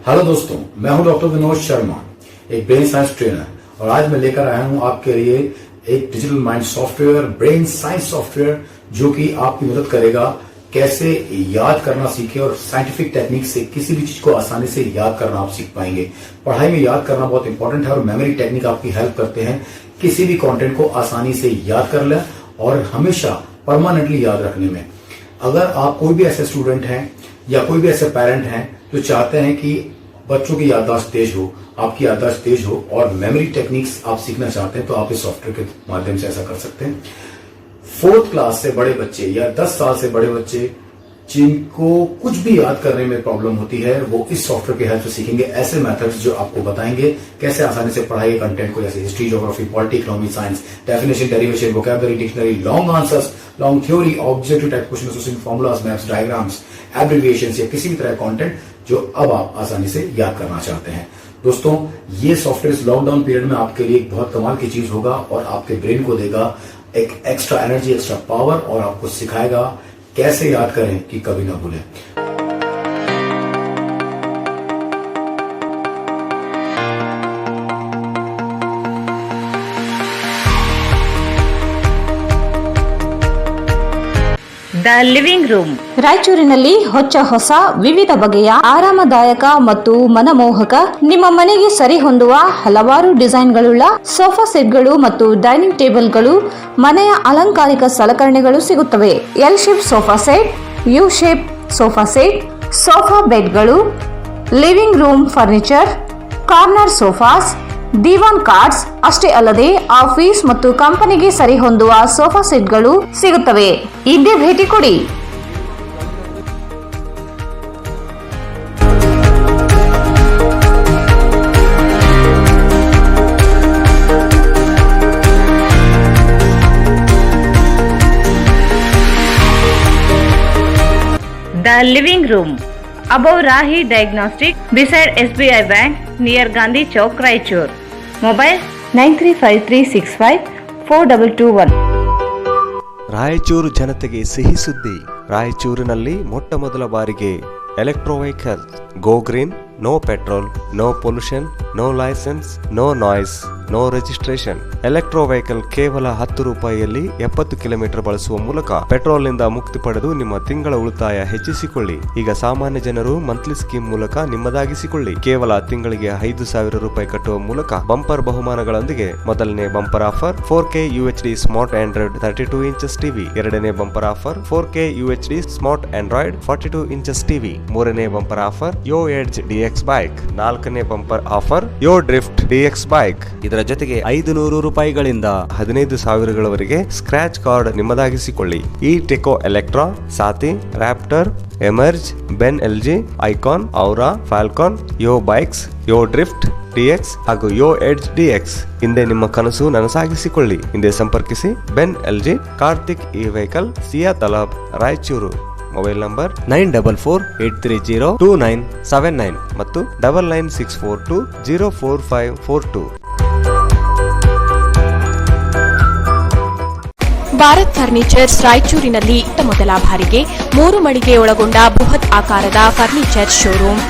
Hello दोस्तों, मैं हूं doctor Vinod Sharma, एक ब्रेन साइंस ट्रेनर, और आज मैं लेकर आया हूं आपके लिए एक digital mind software, brain science software, जो कि आपकी मदद करेगा कैसे याद करना सीखे और साइंटिफिक टेक्निक से किसी भी चीज को आसानी से याद करना आप सीख पाएंगे। पढ़ाई में याद करना बहुत इंपॉर्टेंट है और मेमोरी टेक्निक आपकी हेल्प करते हैं किसी भी कंटेंट को आसानी से याद कर लें और हमेशा परमानेंटली याद रखने में। अगर आप कोई भी ऐसे स्टूडेंट हैं या कोई भी ऐसे पेरेंट हैं जो चाहते हैं कि बच्चों की याददाश्त तेज हो, आपकी याददाश्त तेज हो और मेमोरी टेक्निक्स आप सीखना चाहते हैं, तो आप इस सॉफ्टवेयर के माध्यम से ऐसा कर सकते हैं। 4th क्लास से बड़े बच्चे या 10 साल से बड़े बच्चे जिनको कुछ भी याद करने में प्रॉब्लम होती है, वो इस सॉफ्टवेयर की हेल्प से सीखेंगे ऐसे मेथड्स जो आपको बताएंगे कैसे आसानी से पढ़ाई के कंटेंट को, जैसे history, geography, polity, economy, science, definition, derivation, vocabulary, dictionary, long answers, long theory, objective type question, association formulas, maps, diagrams, abbreviations या किसी भी तरह कंटेंट जो अब आप आसानी से याद करना चाहते हैं। दोस्तों, ये सॉफ्टवेयर इस लॉकडाउन पीरियड में आपके लिए एक बहुत कमाल की चीज होगा और आपके ब्रेन को देगा एक एक्स्ट्रा एनर्जी, एक्स्ट्रा पावर और आपको सिखाएगा कैसे याद करें कि कभी ना भूलें। ದ ಲಿವಿಂಗ್ ರೂಮ್ ರಾಯಚೂರಿನಲ್ಲಿ ಹೊಸ ವಿವಿಧ ಬಗೆಯ ಆರಾಮದಾಯಕ ಮತ್ತು ಮನಮೋಹಕ ನಿಮ್ಮ ಮನೆಗೆ ಸರಿ ಹೊಂದುವ ಹಲವಾರು ಡಿಸೈನ್ಗಳುಳ್ಳ ಸೋಫಾ ಸೆಟ್ಗಳು ಮತ್ತು ಡೈನಿಂಗ್ ಟೇಬಲ್ಗಳು, ಮನೆಯ ಅಲಂಕಾರಿಕ ಸಲಕರಣೆಗಳು ಸಿಗುತ್ತವೆ. L shape sofa set, U shape sofa set, sofa ಬೆಡ್ಗಳು, living room furniture, corner sofas, divan cards, ಅಷ್ಟೇ ಅಲ್ಲದೆ ಆಫೀಸ್ ಮತ್ತು ಕಂಪನಿಗೆ ಸರಿ ಹೊಂದುವ ಸೋಫಾ ಸೆಟ್ಗಳು ಸಿಗುತ್ತವೆ. ಇದೇ ಭೇಟಿ ಕೊಡಿ. The living room above Rahi Diagnostic beside SBI Bank near Gandhi Chowk, Raichur. Mobile 9353654221. Raichur ಜನತೆಗೆ ಸಿಹಿ ಸುದ್ದಿ. ರಾಯಚೂರಿನಲ್ಲಿ ಮೊಟ್ಟ ಮೊದಲ ಬಾರಿಗೆ electro vehicle go green, no petrol, no pollution, no licence, no noise, no registration. Electro vehicle ಕೇವಲ 10 ರೂಪಾಯಿಯಲ್ಲಿ 70 ಕಿಲೋಮೀಟರ್ ಬಳಸುವ ಮೂಲಕ ಪೆಟ್ರೋಲ್ ನಿಂದ ಮುಕ್ತಿ ಪಡೆದು ನಿಮ್ಮ ತಿಂಗಳ ಉಳಿತಾಯ ಹೆಚ್ಚಿಸಿಕೊಳ್ಳಿ. ಈಗ ಸಾಮಾನ್ಯ ಜನರು ಮಂತ್ಲಿ ಸ್ಕೀಮ್ ಮೂಲಕ ನಿಮ್ಮದಾಗಿಸಿಕೊಳ್ಳಿ. ಕೇವಲ ತಿಂಗಳಿಗೆ 5,000 ರೂಪಾಯಿ ಕಟ್ಟುವ ಮೂಲಕ ಬಂಪರ್ ಬಹುಮಾನಗಳೊಂದಿಗೆ ಮೊದಲನೇ bumper offer 4K UHD smart Android 32 inches TV. ಎರಡನೇ bumper offer 4K UHD smart Android 42 inches TV. ಮೂರನೇ bumper offer Yo Edge DX bike. ನಾಲ್ಕನೇ bumper offer Yo Drift DX bike. ಇದರ ಜೊತೆಗೆ 500 ರೂಪಾಯಿಗಳಿಂದ 15,000ಗಳವರೆಗೆ ಸ್ಕ್ರಾಚ್ ಕಾರ್ಡ್ ನಿಮ್ಮದಾಗಿಸಿಕೊಳ್ಳಿ. ಈ Techo Electra, Sathi, Raptor, Emerge, Ben LG, Icon, Aura, Falcon, Yo bikes, Yo Drift DX ಹಾಗೂ ಯೋ Edge DX. ಹಿಂದೆ ನಿಮ್ಮ ಕನಸು ನನಸಾಗಿಸಿಕೊಳ್ಳಿ. ಹಿಂದೆ ಸಂಪರ್ಕಿಸಿ ಬೆನ್ LG, ಕಾರ್ತಿಕ್ ಇ ವೆಹಿಕಲ್, ಸಿಯಾ ತಲಾಬ್, ರಾಯಚೂರು. ಮೊಬೈಲ್ ನಂಬರ್ 9448302979 ಮತ್ತು 9964204542. ಭಾರತ್ ಫರ್ನಿಚರ್ಸ್ ರಾಯಚೂರಿನಲ್ಲಿ ಮೊದಲ ಬಾರಿಗೆ 3 ಮಳಿಗೆ ಒಳಗೊಂಡ ಬೃಹತ್ ಆಕಾರದ furniture showroom.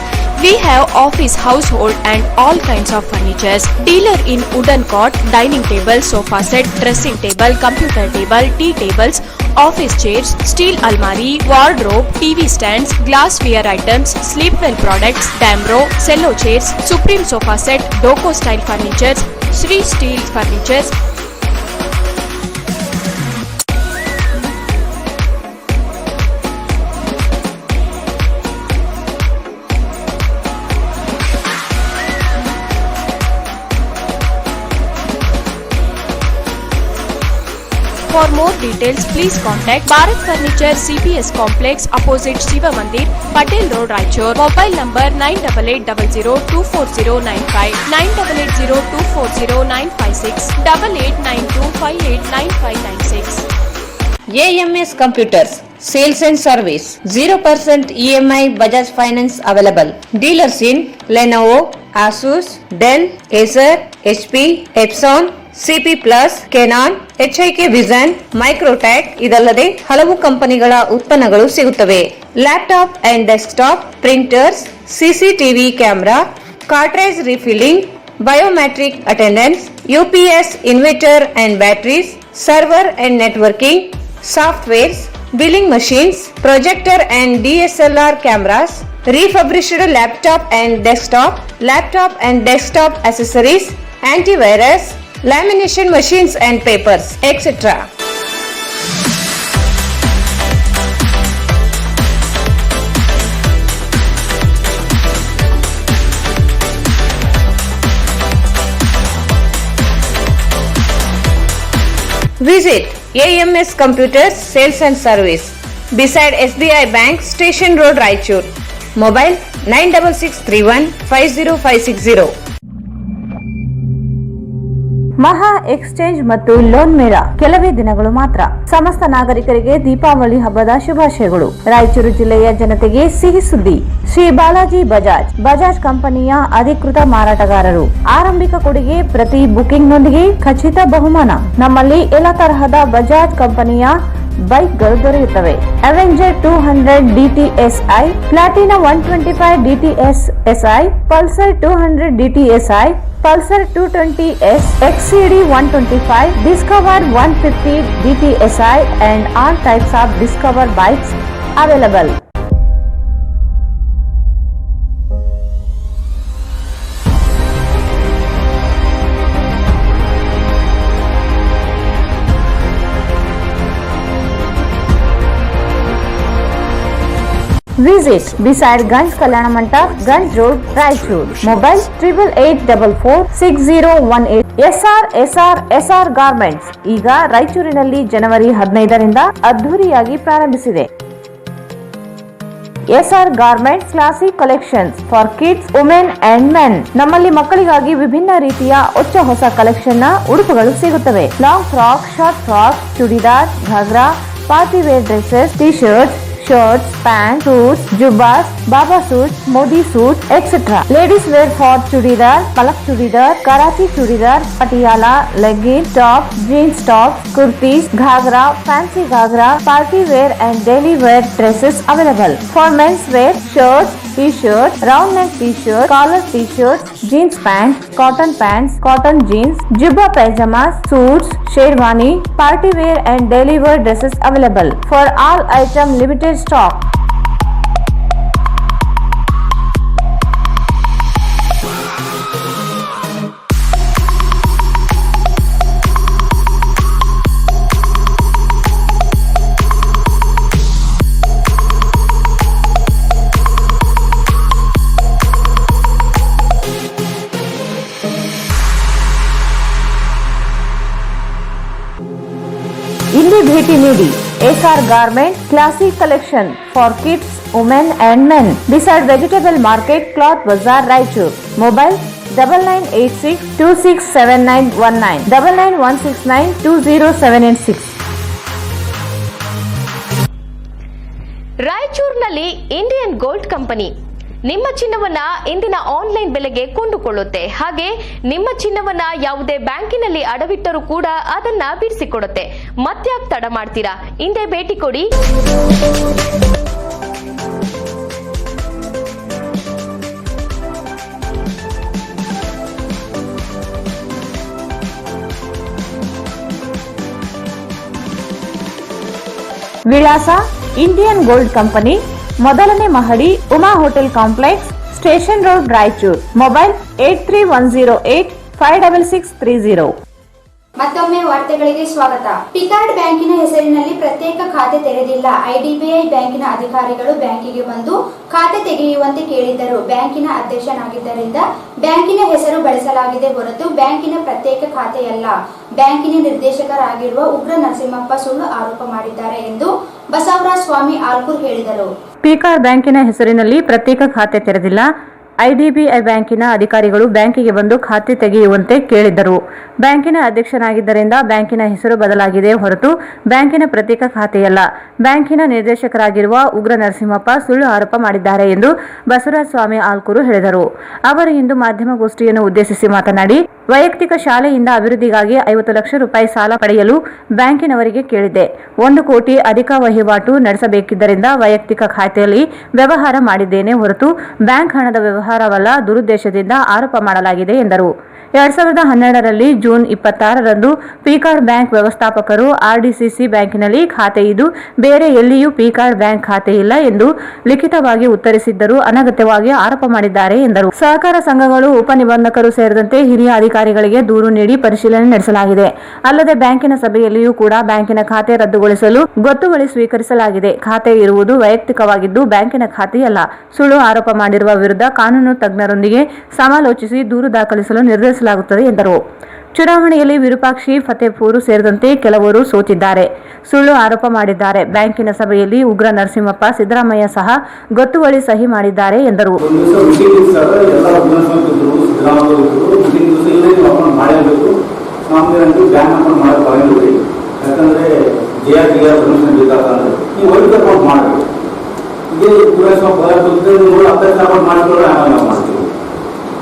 We have office, household and all kinds of furnitures. Dealer in wooden cot, dining table, sofa set, dressing table, computer table, tea tables, office chairs, steel almari, wardrobe, TV stands, glassware items, sleepwell products, Damro, cello chairs, Supreme sofa set, Doco style furnitures, Sri steel furnitures. For more details, please contact Bharat Furniture CPS Complex opposite Shiva Mandir, Patel Road, Raichur. Mobile number 9880240959, 9880240956, 8892589596. AMS Computers Sales and Service 0% EMI Bajaj Finance available. Dealers in Lenovo, Asus, Dell, Acer, HP, Epson, CP Plus, Canon, HIK Vision, Microtech ಇದಲ್ಲದೆ ಹಲವು ಕಂಪನಿಗಳ ಉತ್ಪನ್ನಗಳು ಸಿಗುತ್ತವೆ. laptop and desktop, printers, CCTV camera, cartridge refilling, biometric attendance, UPS inverter and batteries, server and networking, softwares, billing machines, projector and DSLR cameras, refurbished laptop and desktop accessories, antivirus, lamination machines and papers, etc. Visit AMS Computers Sales and Service beside SBI Bank, Station Road, Raichur. Mobile 9663150560. ಮಹಾ exchange ಮತ್ತು loan ಮೇಳ ಕೆಲವೇ ದಿನಗಳು ಮಾತ್ರ. ಸಮಸ್ತ ನಾಗರಿಕರಿಗೆ ದೀಪಾವಳಿ ಹಬ್ಬದ ಶುಭಾಶಯಗಳು. ರಾಯಚೂರು ಜಿಲ್ಲೆಯ ಜನತೆಗೆ ಸಿಹಿ ಸುದ್ದಿ. ಶ್ರೀ ಬಾಲಾಜಿ ಬಜಾಜ್ ಕಂಪನಿಯ ಅಧಿಕೃತ ಮಾರಾಟಗಾರರು. ಆರಂಭಿಕ ಕೊಡುಗೆ ಪ್ರತಿ ಬುಕಿಂಗ್ನೊಂದಿಗೆ ಖಚಿತ ಬಹುಮಾನ. ನಮ್ಮಲ್ಲಿ ಎಲ್ಲ ತರಹದ ಬಜಾಜ್ ಕಂಪನಿಯ ಬೈಕ್ಗಳು ದೊರೆಯುತ್ತವೆ. Avenger 200 DTSI, Platina 125 DTSI, Pulsar 200 DTSI, Pulsar 220S, XCD 125, Discover 150 DTSI and all types of Discover bikes available. Visit beside Ganj Kalyana Mandap, Ganj Road, Raichur. Mobile 88446018. SR Garments ಈಗ ರಾಯಚೂರಿನಲ್ಲಿ ಜನವರಿ 15ರಿಂದ ಅದ್ಧೂರಿಯಾಗಿ ಪ್ರಾರಂಭಿಸಿದೆ. SR Garments Classic Collections for Kids, Women and Men. ನಮ್ಮಲ್ಲಿ ಮಕ್ಕಳಿಗಾಗಿ ವಿಭಿನ್ನ ರೀತಿಯ ಹೊಸ collection ನ ಉಡುಪುಗಳು ಸಿಗುತ್ತವೆ. Long frock, short frock, churidar, ghagra, party wear dresses, T shirts, shirts, pants, suits, jubbas, baba suits, modi suits, etc. Ladies wear for chudidar, palak chudidar, karachi chudidar, patiala, leggings, tops, jeans tops, kurtis, ghagra, fancy ghagra, party wear and daily wear dresses available. For men's wear, shirts, t-shirts, round neck t-shirts, collar t-shirts, jeans pants, cotton jeans, jubba pajamas, suits, sherwani, party wear and daily wear dresses available. For all item limited stock. ಇಲ್ಲಿ ಭೇಟಿ ನೀಡಿ. SR Garment Classic Collection for Kids, Women and Men beside Vegetable Market, Cloth Bazaar, Raichur. Mobile 9986267919, 9916920786. ರಾಯಚೂರಿನಲ್ಲಿ Indian gold company ನಿಮ್ಮ ಚಿನ್ನವನ್ನ ಇಂದಿನ online ಬೆಲೆಗೆ ಕೊಂಡುಕೊಳ್ಳುತ್ತೆ. ಹಾಗೆ ನಿಮ್ಮ ಚಿನ್ನವನ್ನ ಯಾವುದೇ ಬ್ಯಾಂಕಿನಲ್ಲಿ ಅಡವಿಟ್ಟರೂ ಕೂಡ ಅದನ್ನ ಬಿಡಿಸಿಕೊಡುತ್ತೆ. ಮತ್ಯಾಕ್ ತಡ ಮಾಡ್ತೀರಾ? ಹಿಂದೆ ಭೇಟಿ ಕೊಡಿ. ವಿಳಾಸ ಇಂಡಿಯನ್ ಗೋಲ್ಡ್ ಕಂಪನಿ, ಮೊದಲನೇ ಮಹಡಿ, Uma hotel complex, station road, Raichur. Mobile 8310856630. ಮತ್ತೊಮ್ಮೆ ವಾರ್ತೆಗಳಿಗೆ ಸ್ವಾಗತ. ಪಿಕಾರ್ಡ್ ಬ್ಯಾಂಕಿನ ಹೆಸರಿನಲ್ಲಿ ಪ್ರತ್ಯೇಕ ಖಾತೆ ತೆರೆದಿಲ್ಲ. ಐಡಿಬಿಐ ಬ್ಯಾಂಕಿನ ಅಧಿಕಾರಿಗಳು ಬ್ಯಾಂಕಿಗೆ ಬಂದು ಖಾತೆ ತೆಗೆಯುವಂತೆ ಕೇಳಿದ್ದರು. ಬ್ಯಾಂಕಿನ ಅಧ್ಯಕ್ಷನಾಗಿದ್ದರಿಂದ ಬ್ಯಾಂಕಿನ ಹೆಸರು ಬಳಸಲಾಗಿದೆ ಹೊರತು ಬ್ಯಾಂಕಿನ ಪ್ರತ್ಯೇಕ ಖಾತೆಯಲ್ಲ. ಬ್ಯಾಂಕಿನ ನಿರ್ದೇಶಕರಾಗಿರುವ ಉಗ್ರ ನರಸಿಂಹಪ್ಪ ಸುಳ್ಳು ಆರೋಪ ಮಾಡಿದ್ದಾರೆ ಎಂದು ಬಸವರಾಜ ಸ್ವಾಮಿ ಆಲ್ಕೂರ್ ಹೇಳಿದರು. ಪಿಕಾರ್ಡ್ ಬ್ಯಾಂಕಿನ ಹೆಸರಿನಲ್ಲಿ ಪ್ರತ್ಯೇಕ ಖಾತೆ ತೆರೆದಿಲ್ಲ. ಐಡಿಬಿಐ ಬ್ಯಾಂಕಿನ ಅಧಿಕಾರಿಗಳು ಬ್ಯಾಂಕಿಗೆ ಬಂದು ಖಾತೆ ತೆಗೆಯುವಂತೆ ಕೇಳಿದ್ದರು. ಬ್ಯಾಂಕಿನ ಅಧ್ಯಕ್ಷನಾಗಿದ್ದರಿಂದ ಬ್ಯಾಂಕಿನ ಹೆಸರು ಬದಲಾಗಿದೆ ಹೊರತು ಬ್ಯಾಂಕಿನ ಪ್ರತ್ಯೇಕ ಖಾತೆಯಲ್ಲ. ಬ್ಯಾಂಕಿನ ನಿರ್ದೇಶಕರಾಗಿರುವ ಉಗ್ರ ನರಸಿಂಹಪ್ಪ ಸುಳ್ಳು ಆರೋಪ ಮಾಡಿದ್ದಾರೆ ಎಂದು ಬಸವರಾಜ ಸ್ವಾಮಿ ಆಲ್ಕೂರು ಹೇಳಿದರು. ಅವರು ಇಂದು ಮಾಧ್ಯಮಗೋಷ್ಠಿಯನ್ನು ಉದ್ದೇಶಿಸಿ ಮಾತನಾಡಿ, ವೈಯಕ್ತಿಕ ಶಾಲೆಯಿಂದ ಅಭಿವೃದ್ಧಿಗಾಗಿ 50 ಲಕ್ಷ ರೂಪಾಯಿ ಸಾಲ ಪಡೆಯಲು ಬ್ಯಾಂಕಿನವರಿಗೆ ಕೇಳಿದೆ. 1 ಕೋಟಿ ಅಧಿಕ ವಹಿವಾಟು ನಡೆಸಬೇಕಿದ್ದರಿಂದ ವೈಯಕ್ತಿಕ ಖಾತೆಯಲ್ಲಿ ವ್ಯವಹಾರ ಮಾಡಿದ್ದೇನೆ ಹೊರತು ಬ್ಯಾಂಕ್ ಹಣದ ವ್ಯವಹಾರವಲ್ಲ, ದುರುದ್ದೇಶದಿಂದ ಆರೋಪ ಮಾಡಲಾಗಿದೆ ಎಂದರು. 2012ರಲ್ಲಿ ಜೂನ್ 26ರಂದು ಪಿಕಾರ್ಡ್ ಬ್ಯಾಂಕ್ ವ್ಯವಸ್ಥಾಪಕರು ಆರ್ಡಿಸಿಸಿ ಬ್ಯಾಂಕಿನಲ್ಲಿ ಖಾತೆ ಇದ್ದು ಬೇರೆ ಎಲ್ಲಿಯೂ ಪಿಕಾರ್ಡ್ ಬ್ಯಾಂಕ್ ಖಾತೆ ಇಲ್ಲ ಎಂದು ಲಿಖಿತವಾಗಿ ಉತ್ತರಿಸಿದ್ದರೂ ಅನಗತ್ಯವಾಗಿ ಆರೋಪ ಮಾಡಿದ್ದಾರೆ ಎಂದರು. ಸಹಕಾರ ಸಂಘಗಳು ಉಪನಿಬಂಧಕರು ಸೇರಿದಂತೆ ಹಿರಿಯ ಅಧಿಕಾರಿಗಳಿಗೆ ದೂರು ನೀಡಿ ಪರಿಶೀಲನೆ ನಡೆಸಲಾಗಿದೆ. ಅಲ್ಲದೆ ಬ್ಯಾಂಕಿನ ಸಭೆಯಲ್ಲಿಯೂ ಕೂಡ ಬ್ಯಾಂಕಿನ ಖಾತೆ ರದ್ದುಗೊಳಿಸಲು ಗೊತ್ತುವಳಿ ಸ್ವೀಕರಿಸಲಾಗಿದೆ. ಖಾತೆ ಇರುವುದು ವೈಯಕ್ತಿಕವಾಗಿದ್ದು ಬ್ಯಾಂಕಿನ ಖಾತೆಯಲ್ಲ. ಸುಳ್ಳು ಆರೋಪ ಮಾಡಿರುವ ವಿರುದ್ಧ ಕಾನೂನು ತಜ್ಞರೊಂದಿಗೆ ಸಮಾಲೋಚಿಸಿ ದೂರು ದಾಖಲಿಸಲು ನಿರ್ಧರಿಸಲಾಗುತ್ತದೆ ಎಂದರು. ಚುನಾವಣೆಯಲ್ಲಿ ವಿರೂಪಾಕ್ಷಿ ಫತೇಪುರ ಸೇರಿದಂತೆ ಕೆಲವರು ಸೋತಿದ್ದಾರೆ, ಸುಳ್ಳು ಆರೋಪ ಮಾಡಿದ್ದಾರೆ. ಬ್ಯಾಂಕಿನ ಸಭೆಯಲ್ಲಿ ಉಗ್ರ ನರಸಿಂಹಪ್ಪ, ಸಿದ್ದರಾಮಯ್ಯ ಸಹ ಗೊತ್ತುವಳಿ ಸಹಿ ಮಾಡಿದ್ದಾರೆ ಎಂದರು.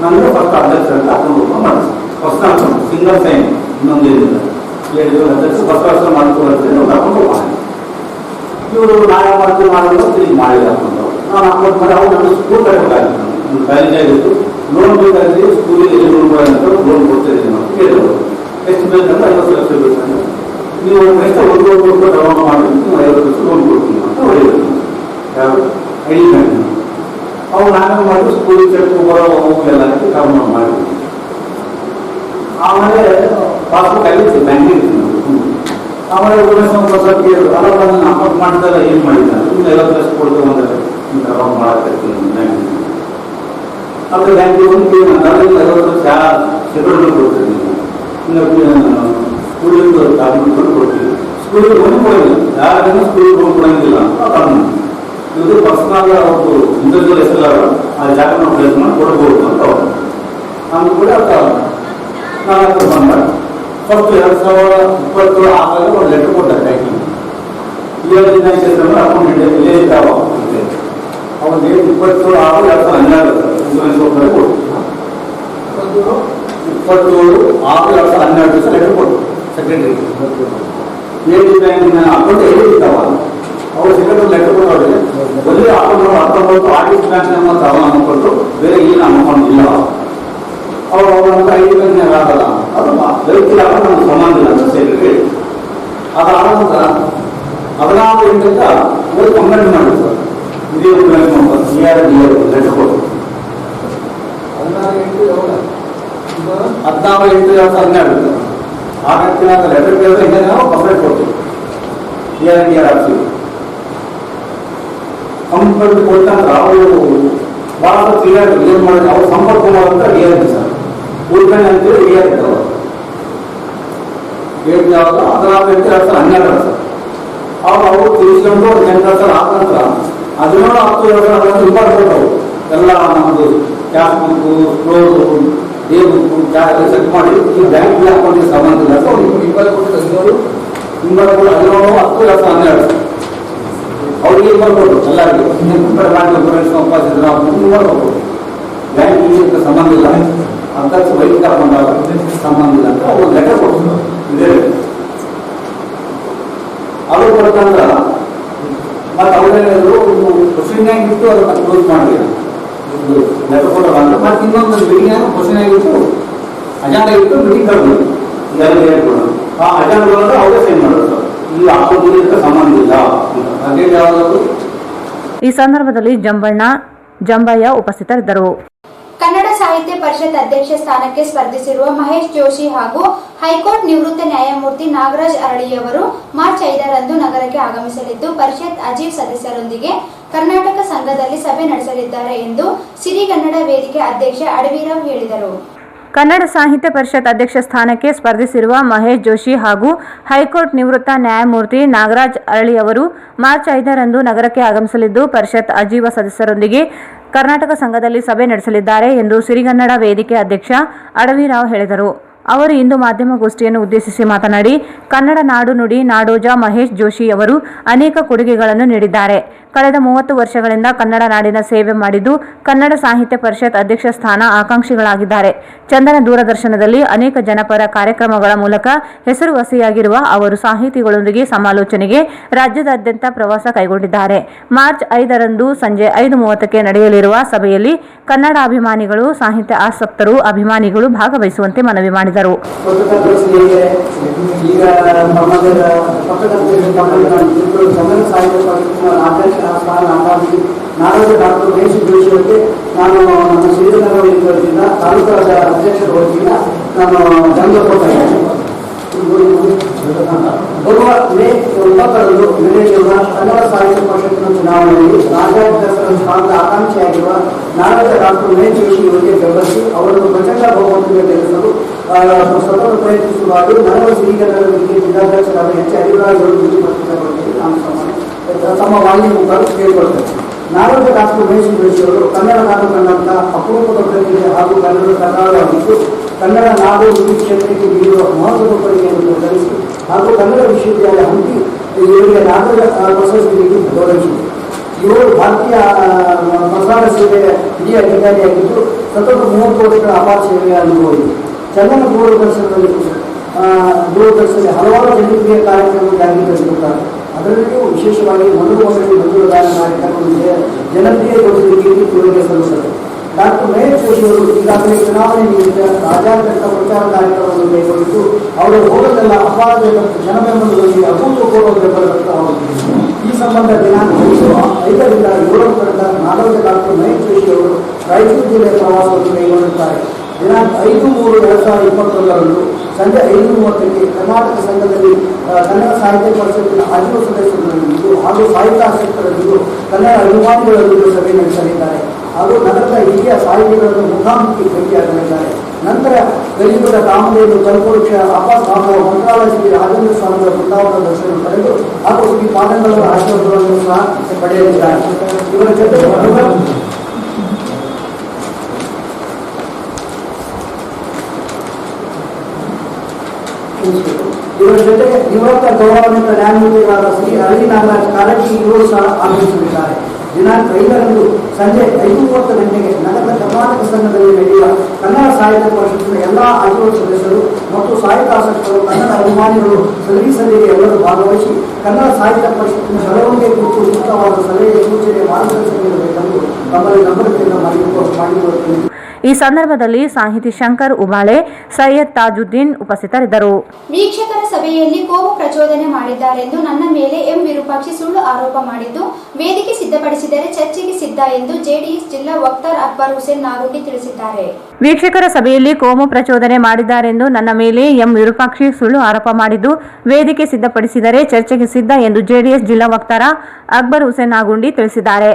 ನಮಗೆ ಫಸ್ಟ್ ಅಧ್ಯಕ್ಷ ಅಂತ ಫಸ್ಟ್ ಸಿಂಗಲ್ ಸೈನ್ ಇನ್ನೊಂದು ಹೇಳಿದ್ರು ಅಧ್ಯಕ್ಷ ಫಸ್ಟ್ ವರ್ಷ ಮಾಡ್ಕೊಳ್ಳುತ್ತೆ ತಗೊಂಡು ಇವರು ನಾಳೆ ಮಾಡ್ತೀವಿ ಮಾಡೋದು ಈಗ ಮಾಡಿಲ್ಲ ಹಾಕೊಂಡು ನಾನು ಅಕೌಂಟ್ ಮಾಡಿ ಅವ್ರು ನನ್ನ ಸ್ಕೂಲ್ ಕಟ್ಟಬೇಕಾಗಿತ್ತು, ಒಂದು ಕಾಲೇಜ್ ಆಗಿತ್ತು, ಲೋನ್ ಬೇಕಾಗಿತ್ತು, ಸ್ಕೂಲಿಗೆ ಎಲ್ಲಿ ಲೋನ್ ಕೊಡೋಂತ ಲೋನ್ ಕೊಡ್ತಿದ್ದೀನಿ ಅಂತ ಕೇಳಿದ್ರು. ಎಷ್ಟು ಬೇಕಂದ್ರೆ 50 ಲಕ್ಷ ಬೇಕಂದ್ರೆ ನೀವು ಎಷ್ಟು 1 ಕೋಟಿ ರೂಪಾಯಿ ಡೆವಲಪ್ ಮಾಡಿ ನೀವು 50 ಲಕ್ಷ ಲೋನ್ ಕೊಡ್ತೀನಿ ಅಂತ ಹೇಳಿದ್ರು. ಯಾರು ಐಡಿ ಬ್ಯಾಂಕ್ ಅವ್ರು ನಾನೇ ಮಾಡಿ ಸ್ಕೂಲಿಗೆ ಚೆಕ್ ಬರೋ ಎಲ್ಲ ಕಾನೂನು ಮಾಡಿದ್ವಿ. ಆಮೇಲೆ ಪಾಸ್ಬುಕ್ ಆಗಿತ್ತು ಬ್ಯಾಂಕಿಂಗ್. ಆಮೇಲೆ ಕೇಳಿದ್ರು, ಅಲ್ಲ ನಾನು ಅಕೌಂಟ್ ಮಾಡಿದಾಗ ಏನು ಮಾಡಿದ್ದಾನೆ, ಇನ್ನು 50 ಲಕ್ಷ ಕೊಡ್ತೇವೆ ಅಂದರೆ ಅಕೌಂಟ್ ಮಾಡಾಕತ್ತೀನಿ ಬ್ಯಾಂಕಿಂಗ್. ಆದರೆ ಬ್ಯಾಂಕಿಗೆ ಒಂದು ಕೇಳಿದ್ರೆ 50 ಲಕ್ಷ ಸೆಕ್ಯೂರಿಟಿ ಕೊಡ್ತೀನಿ, ಇನ್ನು ಸ್ಕೂಲಿಂದ ಡಾಕ್ಯುಮೆಂಟ್ ಕೊಡ್ತೀವಿ, ಸ್ಕೂಲಿಗೆ ಲೋನ್ ಕೊಡೋದಿಲ್ಲ, ಯಾರಿಗೂ ಸ್ಕೂಲಿಗೆ ಲೋನ್ ಕೊಡೋಂಗಿಲ್ಲ ಅಂತ ಕಾನೂನು. ಇದು ಪರ್ಸನಲ್ ಅವ್ರದ್ದು ಇಂಡಿವಿಜುವಲ್ ಹೆಸರು ಆ ಜಾಗ ನಾವು ಪ್ಲೇಸ್ ಮಾಡಿ ಕೊಡಬಹುದು ಅಂತ ಅವರು ನಮ್ಗೆ ಕೂಡ ನಾನು ಬಂದ ಫಸ್ಟ್ 2020 ಆದಾಗ ಒಂದು ಲೆಟರ್ ಕೊಟ್ಟಾರೆ ಬ್ಯಾಂಕಿಂಗ್. ಅಕೌಂಟ್ ಇಲ್ಲೇ ಇದ್ದಾವ ಅಂತ ಅವ್ರು ಡೇಟ್ 27 6 2012 ಇನ್ಸೂರೆನ್ಸ್ ಹೋಗ್ತಾರೆ ಕೊಟ್ಟು 27 6 2012 ಲೆಟರ್ ಕೊಟ್ಟು ಸೆಕ್ರೆಟರಿ ಏಜ್ ಬ್ಯಾಂಕಿನ ಅಕೌಂಟ್ ಎಲ್ಲಿ ಇದ್ದಾವ ಅವರು ಸೆಕ್ರೆಟರಿ ಲೆಟರ್ ಕೊಟ್ಟವ್ರಿಗೆ ಬರೀ ಅಕೌಂಟ್ 19 ಆರ್ಟಿಸ್ ಬ್ಯಾಂಕ್ ನಮ್ಮ ಕೊಟ್ಟು ಬೇರೆ ಏನು ಅಕೌಂಟ್ ಇಲ್ಲ. ಅವರು ಅವರಂತ ಐದು ಬ್ಯಾಂಕ್ನಾಗ ಆಗಲ್ಲ, ಅದು ವೈಯಕ್ತಿಕ ಅಕೌಂಟ್ ನಮ್ಗೆ ಸಂಬಂಧ ಇಲ್ಲ ಅಂತ ಸೆಕ್ರೆಟರಿ. ಅದಾದ ನಂತರ 16/8 ಹೋಗಿ ಕಂಪ್ಲೇಂಟ್ ಮಾಡಿದ್ರು ಸರ್. ಇದೇ ಲೆಟರ್ ಕೊಟ್ಟು 16/8/2012 ಆಗಕ್ಕೆ ಲೆಟರ್ ಕೇಳಿದ್ರೆ ಹಿಂಗೆ ನಾವು ಕಂಪ್ಲೇಂಟ್ ಕೊಡ್ತೀವಿ. ಆರ್ಸಿ ಕಂಪ್ಲೇಂಟ್ ಕೊಟ್ಟಂದ್ರೆ ಅವರು ಭಾಳ ಕ್ಲಿಯರ್ ಏನು ಮಾಡಿದ್ರೆ ಅವ್ರು ಸಂಪರ್ಕ ಮಾಡುವಂತ ಡಿಆರ್ಪಿ ಸರ್ ಉಳ್ಕಂಡು ಅಂತೇಳಿ ಡಿಆರ್ಪಿ ಅವರು ಯಾವಾಗ 16/8/2012 ಸರ್. ಅವಾಗ ಅವರು ತಿಳಿಸ್ಕೊಂಡು 8 ಸರ್ ಆದ ನಂತರ 17/10/2012 ಇಂಪಾರ್ಟೆಂಟ್ ಅವರು ಎಲ್ಲ ನಮ್ಮದು cash book, floor, day book ಎಲ್ಲ ಚೆಕ್ ಮಾಡಿ ಈ ಬ್ಯಾಂಕ್ ಅಕೌಂಟ್ಗೆ ಸಂಬಂಧ ಇಲ್ಲ ಅಂತ ಅವ್ರು 20 17/10/2012 ಅವ್ರಿಗೆ ಬರ್ಬೋದು ಎಲ್ಲರಿಗೂ ಬರ್ಬೋದು ಬ್ಯಾಂಕಿಂಗ್ ಸಂಬಂಧ ಇಲ್ಲ ಅಧ್ಯಕ್ಷ ವೈಯಕ್ತಿಕ ಬಂದಾಗ ಸಂಬಂಧ ಇಲ್ಲ ಅಂತ ಅವ್ರು ಲೆಟರ್ ಕೊಡ್ತಾರೆ. ಇದೇ ಅವರು ಕೊಡ್ತಂದ್ರೆ ಮತ್ತೆ ಅವರೇನಾದ್ರು ಕ್ವಶನ್ ಆಗಿತ್ತು ಅದನ್ನ ಕ್ಲೋಸ್ ಮಾಡಲಿಲ್ಲ ಲೆಟರ್ ಕೊಡೋಲ್ಲ ಅಂದ್ರೆ ಮತ್ತೆ ಇನ್ನೊಂದು ಮೀಟಿಂಗ್ ಕ್ವಶನ್ ಆಗಿತ್ತು ಅಜೆಂಡಾ ಆಗಿತ್ತು ಮೀಟಿಂಗ್ ಕರ್ಬೋದು ಹೇಳ್ಕೊಡೋದು ಆ ಅಜೆಂಡಾಗಳಂದ್ರೆ ಅವರೇ ಸೈನ್ ಮಾಡೋದು ಸರ್. ಈ ಅಕೌಂಟ್ ಸಂಬಂಧ ಇಲ್ಲ ಅದೇ ಯಾವುದು. ಈ ಸಂದರ್ಭದಲ್ಲಿ ಜಂಬಯ್ಯ ಉಪಸ್ಥಿತರಿದ್ದರು. ಕನ್ನಡ ಸಾಹಿತ್ಯ ಪರಿಷತ್ ಅಧ್ಯಕ್ಷ ಸ್ಥಾನಕ್ಕೆ ಸ್ಪರ್ಧಿಸಿರುವ ಮಹೇಶ್ ಜೋಶಿ ಹಾಗೂ ಹೈಕೋರ್ಟ್ ನಿವೃತ್ತ ನ್ಯಾಯಮೂರ್ತಿ ನಾಗರಾಜ್ ಅರಳಿಯವರು ಮಾರ್ಚ್ 5ರಂದು ನಗರಕ್ಕೆ ಆಗಮಿಸಲಿದ್ದು ಪರಿಷತ್ ಅಜೀವ್ ಸದಸ್ಯರೊಂದಿಗೆ ಕರ್ನಾಟಕ ಸಂಘದಲ್ಲಿ ಸಭೆ ನಡೆಸಲಿದ್ದಾರೆ ಎಂದು ಸಿರಿಗನ್ನಡ ವೇದಿಕೆ ಅಧ್ಯಕ್ಷ ಅಡವಿರಾವ್ ಹೇಳಿದರು. ಕನ್ನಡ ಸಾಹಿತ್ಯ ಪರಿಷತ್ ಅಧ್ಯಕ್ಷ ಸ್ಥಾನಕ್ಕೆ ಸ್ಪರ್ಧಿಸಿರುವ ಮಹೇಶ್ ಜೋಶಿ ಹಾಗೂ ಹೈಕೋರ್ಟ್ ನಿವೃತ್ತ ನ್ಯಾಯಮೂರ್ತಿ ನಾಗರಾಜ್ ಅರಳಿಯವರು ಮಾರ್ಚ್ 5ರಂದು ನಗರಕ್ಕೆ ಆಗಮಿಸಲಿದ್ದು ಪರಿಷತ್ ಅಜೀವ ಸದಸ್ಯರೊಂದಿಗೆ ಕರ್ನಾಟಕ ಸಂಘದಲ್ಲಿ ಸಭೆ ನಡೆಸಲಿದ್ದಾರೆ ಎಂದು ಸಿರಿಗನ್ನಡ ವೇದಿಕೆ ಅಧ್ಯಕ್ಷ ಅಡವಿರಾವ್ ಹೇಳಿದರು. ಅವರು ಇಂದು ಮಾಧ್ಯಮಗೋಷ್ಠಿಯನ್ನು ಉದ್ದೇಶಿಸಿ ಮಾತನಾಡಿ, ಕನ್ನಡ ನಾಡು ನುಡಿ ನಾಡೋಜ ಮಹೇಶ್ ಜೋಶಿ ಅವರು ಅನೇಕ ಕೊಡುಗೆಗಳನ್ನು ನೀಡಿದ್ದಾರೆ. ಕಳೆದ 30 ವರ್ಷಗಳಿಂದ ಕನ್ನಡ ನಾಡಿನ ಸೇವೆ ಮಾಡಿದ್ದು ಕನ್ನಡ ಸಾಹಿತ್ಯ ಪರಿಷತ್ ಅಧ್ಯಕ್ಷ ಸ್ಥಾನ ಆಕಾಂಕ್ಷಿಗಳಾಗಿದ್ದಾರೆ. ಚಂದನ ದೂರದರ್ಶನದಲ್ಲಿ ಅನೇಕ ಜನಪರ ಕಾರ್ಯಕ್ರಮಗಳ ಮೂಲಕ ಹೆಸರುವಾಸಿಯಾಗಿರುವ ಅವರು ಸಾಹಿತಿಗಳೊಂದಿಗೆ ಸಮಾಲೋಚನೆಗೆ ರಾಜ್ಯದಾದ್ಯಂತ ಪ್ರವಾಸ ಕೈಗೊಂಡಿದ್ದಾರೆ. ಮಾರ್ಚ್ 5ರಂದು ಸಂಜೆ 5:30ಕ್ಕೆ ನಡೆಯಲಿರುವ ಸಭೆಯಲ್ಲಿ ಕನ್ನಡ ಅಭಿಮಾನಿಗಳು, ಸಾಹಿತ್ಯ ಆಸಕ್ತರು, ಅಭಿಮಾನಿಗಳು ಭಾಗವಹಿಸುವಂತೆ ಮನವಿ ಮಾಡಿದರು. ನಾಡೋಜ ಡಾಕ್ಟರ್ ಮಹೇಶ್ ಜೋಶಿ ಅವರಿಗೆ ನಾನು ನಮ್ಮ ಶ್ರೀನಗರ ವೇದಿಕೆಯಿಂದ ತಾಲೂಕು ಅಧ್ಯಕ್ಷರ ವತಿಯಿಂದ ನಾನು ಜಂಗ ಕೊಡ್ತಾ ಇದ್ದೇನೆ. ಬರುವ ಮೇ 9ರಂದು ನಡೆಯಲಿರುವ ಕನ್ನಡ ಸಾಹಿತ್ಯ ಪರಿಷತ್ತಿನ ಚುನಾವಣೆಯಲ್ಲಿ ರಾಜ್ಯಾಧ್ಯಕ್ಷರ ಸ್ಥಾನದ ಆಕಾಂಕ್ಷಿಯಾಗಿರುವ ನಾಡೋಜ ಡಾಕ್ಟರ್ ಮಹೇಶ್ ಜೋಶಿ ಅವರಿಗೆ ಬೆಂಬಲಿಸಿ ಅವರನ್ನು ಪ್ರಚಂಡ ಬಹುಮತದಿಂದ ಗೆಲ್ಲಿಸಲು ಸತತ ಪ್ರಯತ್ನಿಸುವಾಗ ನಗರ ಶ್ರೀನಗರ ವೇದಿಕೆ ಜಿಲ್ಲಾಧ್ಯಕ್ಷರಾದ ಎಚ್ ಹರಿರಾಜ್ ಅವರು ನಾನು ತಮ್ಮ ವಾಹಿನಿ ಮುಖಾಂತರ ಕೇಳಿಕೊಳ್ತೇನೆ. ನಾಡೋಜ ಡಾಕ್ಟರ್ ಮಹೇಶ್ ಜೋಶಿ ಅವರು ಕನ್ನಡ ನಾಡು ಕಂಡಂತ ಅಪರೂಪದ ಪ್ರತಿನಿಧಿ ಹಾಗೂ ಕನ್ನಡ ಕನ್ನಡವಾಗಿದ್ದು ಕನ್ನಡ ನಾಡು ನುಡಿ ಕ್ಷೇತ್ರಕ್ಕೆ ನೀಡುವ ಮಹತ್ವದ ಕೊಡುಗೆಯನ್ನು ನಿರ್ಧರಿಸಿ ಹಾಗೂ ಕನ್ನಡ ವಿಶ್ವವಿದ್ಯಾಲಯ ಹಂಪಿ ಇವರಿಗೆ ನಾಡೋಜ ಪ್ರಶಸ್ತಿ ನೀಡಿ ಗೌರವಿಸಿದೆ. ಇವರು ಭಾರತೀಯ ಪ್ರಸಾರ ಸೇವೆಯ ಹಿರಿಯ ಅಧಿಕಾರಿಯಾಗಿದ್ದು ಸತತ 30 ವರ್ಷಗಳ ಅಪಾರ ಸೇವೆಯ ಅನುಭವಿಸಿದೆ. ಚಂದನ ದೂರದರ್ಶನದಲ್ಲಿ ಹಲವಾರು ಜನಪ್ರಿಯ ಕಾರ್ಯಕ್ರಮ ಜಾರಿಗೊಳಿಸಿರುತ್ತಾರೆ. ಅದರಲ್ಲಿಯೂ ವಿಶೇಷವಾಗಿ ಮೊದಲು ಮಧುರಗಾನ ಕಾರ್ಯಕ್ರಮಕ್ಕೆ ಜನಪ್ರಿಯಗೊಳಿಸಲಿಕ್ಕೆ ಇವರಿಗೆ ಸಲ್ಲಿಸುತ್ತದೆ. ಡಾಕ್ಟರ್ ಮಹೇಶ್ ಜೋಶಿ ಅವರು ಈಗಾಗಲೇ ಚುನಾವಣೆ ನಿಮಿತ್ತ ರಾಜ್ಯಾದ್ಯಂತ ಪ್ರಚಾರ ಕಾರ್ಯಕ್ರಮವನ್ನು ಕೈಗೊಂಡಿದ್ದು ಅವರು ಹೋಗಲೆಲ್ಲ ಅಪಾರ ಜನಬೆಂಬಲದೊಂದಿಗೆ ಅಭೂತಪೂರ್ವ ಬೆಂಬಲ ವ್ಯಕ್ತವಾಗುತ್ತಿದೆ. ಈ ಸಂಬಂಧ ದಿನಾಂಕ 5ರಿಂದ 7 ನಾಡೋಜ ಡಾಕ್ಟರ್ ಮಹೇಶ್ ಜೋಶಿ ಅವರು ರಾಯಚೂರು ಜಿಲ್ಲೆಯ ಪ್ರವಾಸವನ್ನು ಕೈಗೊಂಡಿರುತ್ತಾರೆ. ದಿನಾಂಕ 5/3/2021ರಂದು ಸಂಜೆ 5:30ಕ್ಕೆ ಕರ್ನಾಟಕ ಸಂಘದಲ್ಲಿ ಕನ್ನಡ ಸಾಹಿತ್ಯ ಪರಿಷತ್ತಿನ ಆಜೀವ ಸದಸ್ಯರೊಂದಿಗೂ ಹಾಗೂ ಸಾಹಿತ್ಯಾಸಕ್ತರೊಂದಿಗೂ ಕನ್ನಡ ಅಭಿಮಾನಿಗಳೊಂದಿಗೂ ಸಭೆ ನಡೆಸಲಿದ್ದಾರೆ ಹಾಗೂ ನಗರದ ಹಿರಿಯ ಸಾಹಿತಿಗಳನ್ನು ಮುಖಾಮುಖಿ ಭೇಟಿಯಾಗಲಿದ್ದಾರೆ. ನಂತರ ಗಲಿಗುಡ ರಾಮದೇವರು ಕಲ್ಪವೃಕ್ಷ ಅಪಾಸ್ವಾಮಿ ಮಂತ್ರಾಲಯ ಶ್ರೀ ರಾಜೇಂದ್ರ ಸ್ವಾಮಿಗಳ ಬೃಂದಾವನ ದರ್ಶನ ಪಡೆದು ಹಾಗೂ ಶ್ರೀ ಪಾದಂಗಳ ಆಶೀರ್ವಾದಗಳನ್ನು ಸಹ ಪಡೆಯಲಿದ್ದಾರೆ. ಇವರ ಜೊತೆಗೆ ನಿವೃತ್ತ ಗೌರವಾನ್ವಿತ ನ್ಯಾಯಮೂರ್ತಿಗಳಾದ ಶ್ರೀ ಹರಿ ನಾಗರಾಜ್ ಕಾರಜಿ ಇವರು ಸಹ ಆಗಮಿಸಲಿದ್ದಾರೆ. ದಿನಾಂಕ 5ರಂದು ಸಂಜೆ 5:30 ಗಂಟೆಗೆ ನಗರದ ಕರ್ನಾಟಕ ಸಂಘದಲ್ಲಿ ನಡೆಯುವ ಕನ್ನಡ ಸಾಹಿತ್ಯ ಪರಿಷತ್ತಿನ ಎಲ್ಲಾ ಆಜೀವ ಸದಸ್ಯರು ಮತ್ತು ಸಾಹಿತ್ಯಾಸಕ್ತರು, ಕನ್ನಡ ಅಭಿಮಾನಿಗಳು ಸಲ್ಲಿಗೆ ಎಲ್ಲರೂ ಭಾಗವಹಿಸಿ ಕನ್ನಡ ಸಾಹಿತ್ಯ ಪರಿಷತ್ತಿನ ಬೆಳವಣಿಗೆ ಕುರಿತು ಸೂಕ್ತವಾದ ಸಲಹೆ, ಸೂಚನೆ, ಮಾರ್ಗದರ್ಶನ ನೀಡಬೇಕೆಂದು ತಮ್ಮಲ್ಲಿ ನಮ್ರತೆಯಿಂದ ಮಾಡಿಕೊಳ್ಳುತ್ತೇನೆ. ಈ ಸಂದರ್ಭದಲ್ಲಿ ಸಾಹಿತಿ ಶಂಕರ್ ಉಬಾಳೆ, ಸೈಯದ್ ತಾಜುದ್ದೀನ್ ಉಪಸ್ಥಿತರಿದ್ದರು. ವೀಕ್ಷಕರ ಸಭೆಯಲ್ಲಿ ಕೋಮು ಪ್ರಚೋದನೆ ಮಾಡಿದ್ದಾರೆಂದು ನನ್ನ ಮೇಲೆ ಎಂ ವಿರೂಪಾಕ್ಷಿ ಸುಳ್ಳು ಆರೋಪ ಮಾಡಿದ್ದು ವೇದಿಕೆ ಸಿದ್ಧಪಡಿಸಿದರೆ ಚರ್ಚೆಗೆ ಸಿದ್ಧ ಎಂದು ಜೆಡಿಎಸ್ ಜಿಲ್ಲಾ ವಕ್ತಾರ್ ಅಕ್ಬರ್ ಹುಸೇನ್ ನಾಗುಂಡಿ ತಿಳಿಸಿದ್ದಾರೆ. ವೀಕ್ಷಕರ ಸಭೆಯಲ್ಲಿ ಕೋಮು ಪ್ರಚೋದನೆ ಮಾಡಿದ್ದಾರೆಂದು ನನ್ನ ಮೇಲೆ ಎಂ ವಿರೂಪಾಕ್ಷಿ ಸುಳ್ಳು ಆರೋಪ ಮಾಡಿದ್ದು ವೇದಿಕೆ ಸಿದ್ಧಪಡಿಸಿದರೆ ಚರ್ಚೆಗೆ ಸಿದ್ಧ ಎಂದು ಜೆಡಿಎಸ್ ಜಿಲ್ಲಾ ವಕ್ತಾರ ಅಕ್ಬರ್ ಹುಸೇನ್ ನಾಗುಂಡಿ ತಿಳಿಸಿದ್ದಾರೆ.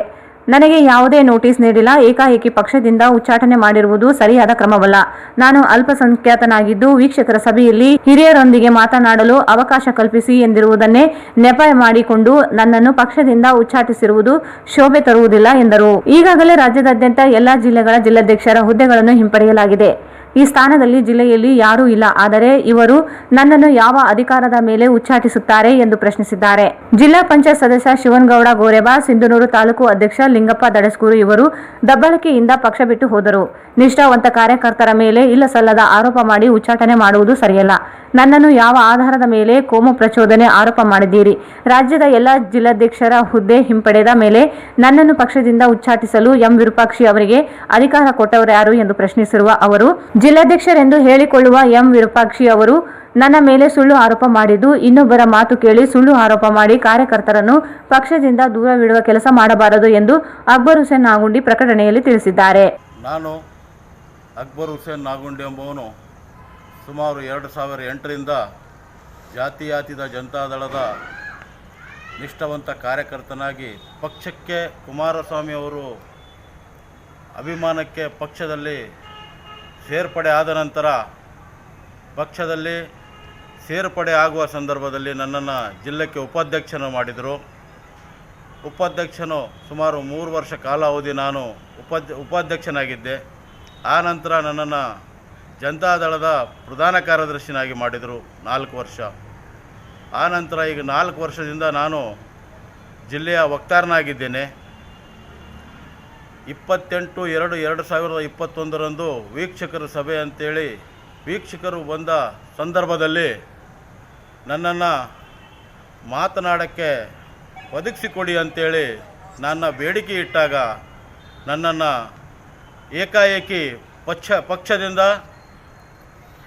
ನನಗೆ ಯಾವುದೇ ನೋಟಿಸ್ ನೀಡಿಲ್ಲ. ಏಕಾಏಕಿ ಪಕ್ಷದಿಂದ ಉಚ್ಚಾಟನೆ ಮಾಡಿರುವುದು ಸರಿಯಾದ ಕ್ರಮವಲ್ಲ. ನಾನು ಅಲ್ಪಸಂಖ್ಯಾತನಾಗಿದ್ದು ವೀಕ್ಷಕರ ಸಭೆಯಲ್ಲಿ ಹಿರಿಯರೊಂದಿಗೆ ಮಾತನಾಡಲು ಅವಕಾಶ ಕಲ್ಪಿಸಿ ಎಂದಿರುವುದನ್ನೇ ನೆಪ ಮಾಡಿಕೊಂಡು ನನ್ನನ್ನು ಪಕ್ಷದಿಂದ ಉಚ್ಚಾಟಿಸಿರುವುದು ಶೋಭೆ ತರುವುದಿಲ್ಲ ಎಂದರು. ಈಗಾಗಲೇ ರಾಜ್ಯದಾದ್ಯಂತ ಎಲ್ಲಾ ಜಿಲ್ಲೆಗಳ ಜಿಲ್ಲಾಧ್ಯಕ್ಷರ ಹುದ್ದೆಗಳನ್ನು ಹಿಂಪಡೆಯಲಾಗಿದೆ. ಈ ಸ್ಥಾನದಲ್ಲಿ ಜಿಲ್ಲೆಯಲ್ಲಿ ಯಾರೂ ಇಲ್ಲ. ಆದರೆ ಇವರು ನನ್ನನ್ನು ಯಾವ ಅಧಿಕಾರದ ಮೇಲೆ ಉಚ್ಚಾಟಿಸುತ್ತಾರೆ ಎಂದು ಪ್ರಶ್ನಿಸಿದ್ದಾರೆ. ಜಿಲ್ಲಾ ಪಂಚಾಯತ್ ಸದಸ್ಯ ಶಿವನಗೌಡ ಗೋರೆಬಾ, ಸಿಂಧನೂರು ತಾಲೂಕು ಅಧ್ಯಕ್ಷ ಲಿಂಗಪ್ಪ ದಡಸ್ಕೂರು ಇವರು ದಬ್ಬಾಳಿಕೆಯಿಂದ ಪಕ್ಷ ಬಿಟ್ಟು ಹೋದರು. ನಿಷ್ಠಾವಂತ ಕಾರ್ಯಕರ್ತರ ಮೇಲೆ ಇಲ್ಲಸಲ್ಲದ ಆರೋಪ ಮಾಡಿ ಉಚ್ಚಾಟನೆ ಮಾಡುವುದು ಸರಿಯಲ್ಲ. ನನ್ನನ್ನು ಯಾವ ಆಧಾರದ ಮೇಲೆ ಕೋಮು ಪ್ರಚೋದನೆ ಆರೋಪ ಮಾಡಿದ್ದೀರಿ? ರಾಜ್ಯದ ಎಲ್ಲ ಜಿಲ್ಲಾಧ್ಯಕ್ಷರ ಹುದ್ದೆ ಹಿಂಪಡೆದ ಮೇಲೆ ನನ್ನನ್ನು ಪಕ್ಷದಿಂದ ಉಚ್ಚಾಟಿಸಲು ಎಂ ವಿರೂಪಾಕ್ಷಿ ಅವರಿಗೆ ಅಧಿಕಾರ ಕೊಟ್ಟವರು ಯಾರು ಎಂದು ಪ್ರಶ್ನಿಸಿರುವ ಅವರು, ಜಿಲ್ಲಾಧ್ಯಕ್ಷರೆಂದು ಹೇಳಿಕೊಳ್ಳುವ ಎಂ ವಿರೂಪಾಕ್ಷಿ ಅವರು ನನ್ನ ಮೇಲೆ ಸುಳ್ಳು ಆರೋಪ ಮಾಡಿದ್ದು ಇನ್ನೊಬ್ಬರ ಮಾತು ಕೇಳಿ ಸುಳ್ಳು ಆರೋಪ ಮಾಡಿ ಕಾರ್ಯಕರ್ತರನ್ನು ಪಕ್ಷದಿಂದ ದೂರವಿಡುವ ಕೆಲಸ ಮಾಡಬಾರದು ಎಂದು ಅಕ್ಬರ್ ಹುಸೇನ್ ನಾಗುಂಡಿ ಪ್ರಕಟಣೆಯಲ್ಲಿ ತಿಳಿಸಿದ್ದಾರೆ. ನಾನು ಅಕ್ಬರ್ ಹುಸೇನ್ ನಾಗುಂಡಿ ಎಂಬುವನು ಸುಮಾರು 2008ರಿಂದ ಜಾತ್ಯತೀತ ಜನತಾದಳದ ನಿಷ್ಠಾವಂತ ಕಾರ್ಯಕರ್ತನಾಗಿ ಪಕ್ಷಕ್ಕೆ ಕುಮಾರಸ್ವಾಮಿ ಅವರು ಅಭಿಮಾನಕ್ಕೆ ಪಕ್ಷದಲ್ಲಿ ಸೇರ್ಪಡೆ ಆದ ನಂತರ ಪಕ್ಷದಲ್ಲಿ ಸೇರ್ಪಡೆ ಆಗುವ ಸಂದರ್ಭದಲ್ಲಿ ನನ್ನನ್ನು ಜಿಲ್ಲೆಗೆ ಉಪಾಧ್ಯಕ್ಷನು ಮಾಡಿದರು. ಉಪಾಧ್ಯಕ್ಷನು ಸುಮಾರು 3 ವರ್ಷ ಕಾಲಾವಧಿ ನಾನು ಉಪಾಧ್ಯಕ್ಷನಾಗಿದ್ದೆ. ಆ ನಂತರ ನನ್ನನ್ನು ಜನತಾದಳದ ಪ್ರಧಾನ ಕಾರ್ಯದರ್ಶಿನಾಗಿ ಮಾಡಿದರು 4 ವರ್ಷ. ಆ ನಂತರ ಈಗ 4 ವರ್ಷದಿಂದ ನಾನು ಜಿಲ್ಲೆಯ ವಕ್ತಾರನಾಗಿದ್ದೇನೆ. 28/2/2021 ವೀಕ್ಷಕರ ಸಭೆ ಅಂತೇಳಿ ವೀಕ್ಷಕರು ಬಂದ ಸಂದರ್ಭದಲ್ಲಿ ನನ್ನನ್ನು ಮಾತನಾಡೋಕ್ಕೆ ಒದಗಿಸಿಕೊಡಿ ಅಂತೇಳಿ ನನ್ನ ಬೇಡಿಕೆ ಇಟ್ಟಾಗ ನನ್ನನ್ನು ಏಕಾಏಕಿ ಪಕ್ಷದಿಂದ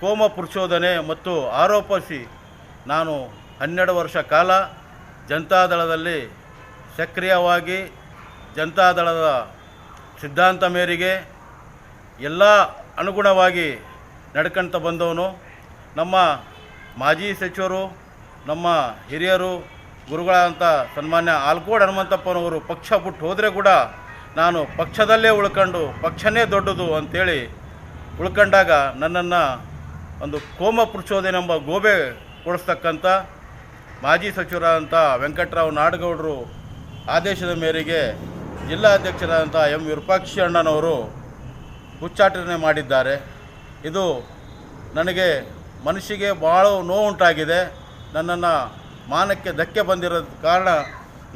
ಕೋಮ ಪ್ರಚೋದನೆ ಮತ್ತು ಆರೋಪಿಸಿ ನಾನು 12 ವರ್ಷ ಕಾಲ ಜನತಾದಳದಲ್ಲಿ ಸಕ್ರಿಯವಾಗಿ ಜನತಾದಳದ ಸಿದ್ಧಾಂತ ಮೇರೆಗೆ ಎಲ್ಲ ಅನುಗುಣವಾಗಿ ನಡ್ಕೊಂತ ಬಂದವನು. ನಮ್ಮ ಮಾಜಿ ಸಚಿವರು, ನಮ್ಮ ಹಿರಿಯರು, ಗುರುಗಳಾದಂಥ ಸನ್ಮಾನ್ಯ ಆಲ್ಕೋಡ್ ಹನುಮಂತಪ್ಪನವರು ಪಕ್ಷ ಬಿಟ್ಟು ಹೋದರೆ ಕೂಡ ನಾನು ಪಕ್ಷದಲ್ಲೇ ಉಳ್ಕೊಂಡು ಪಕ್ಷನೇ ದೊಡ್ಡದು ಅಂಥೇಳಿ ಉಳ್ಕೊಂಡಾಗ ನನ್ನನ್ನು ಒಂದು ಕೋಮ ಪ್ರಚೋದನೆ ಎಂಬ ಗೋಬೆ ಕೊಡಿಸ್ತಕ್ಕಂಥ ಮಾಜಿ ಸಚಿವರಾದಂಥ ವೆಂಕಟರಾವ್ ನಾಡಗೌಡರು ಆದೇಶದ ಮೇರೆಗೆ ಜಿಲ್ಲಾಧ್ಯಕ್ಷರಾದಂಥ ಎಂ ವಿರೂಪಾಕ್ಷ ಅಣ್ಣನವರು ಉಚ್ಚಾಟನೆ ಮಾಡಿದ್ದಾರೆ. ಇದು ನನಗೆ ಮನಸ್ಸಿಗೆ ಭಾಳ ನೋವುಂಟಾಗಿದೆ. ನನ್ನನ್ನು ಮಾನಕ್ಕೆ ಧಕ್ಕೆ ಬಂದಿರೋದ ಕಾರಣ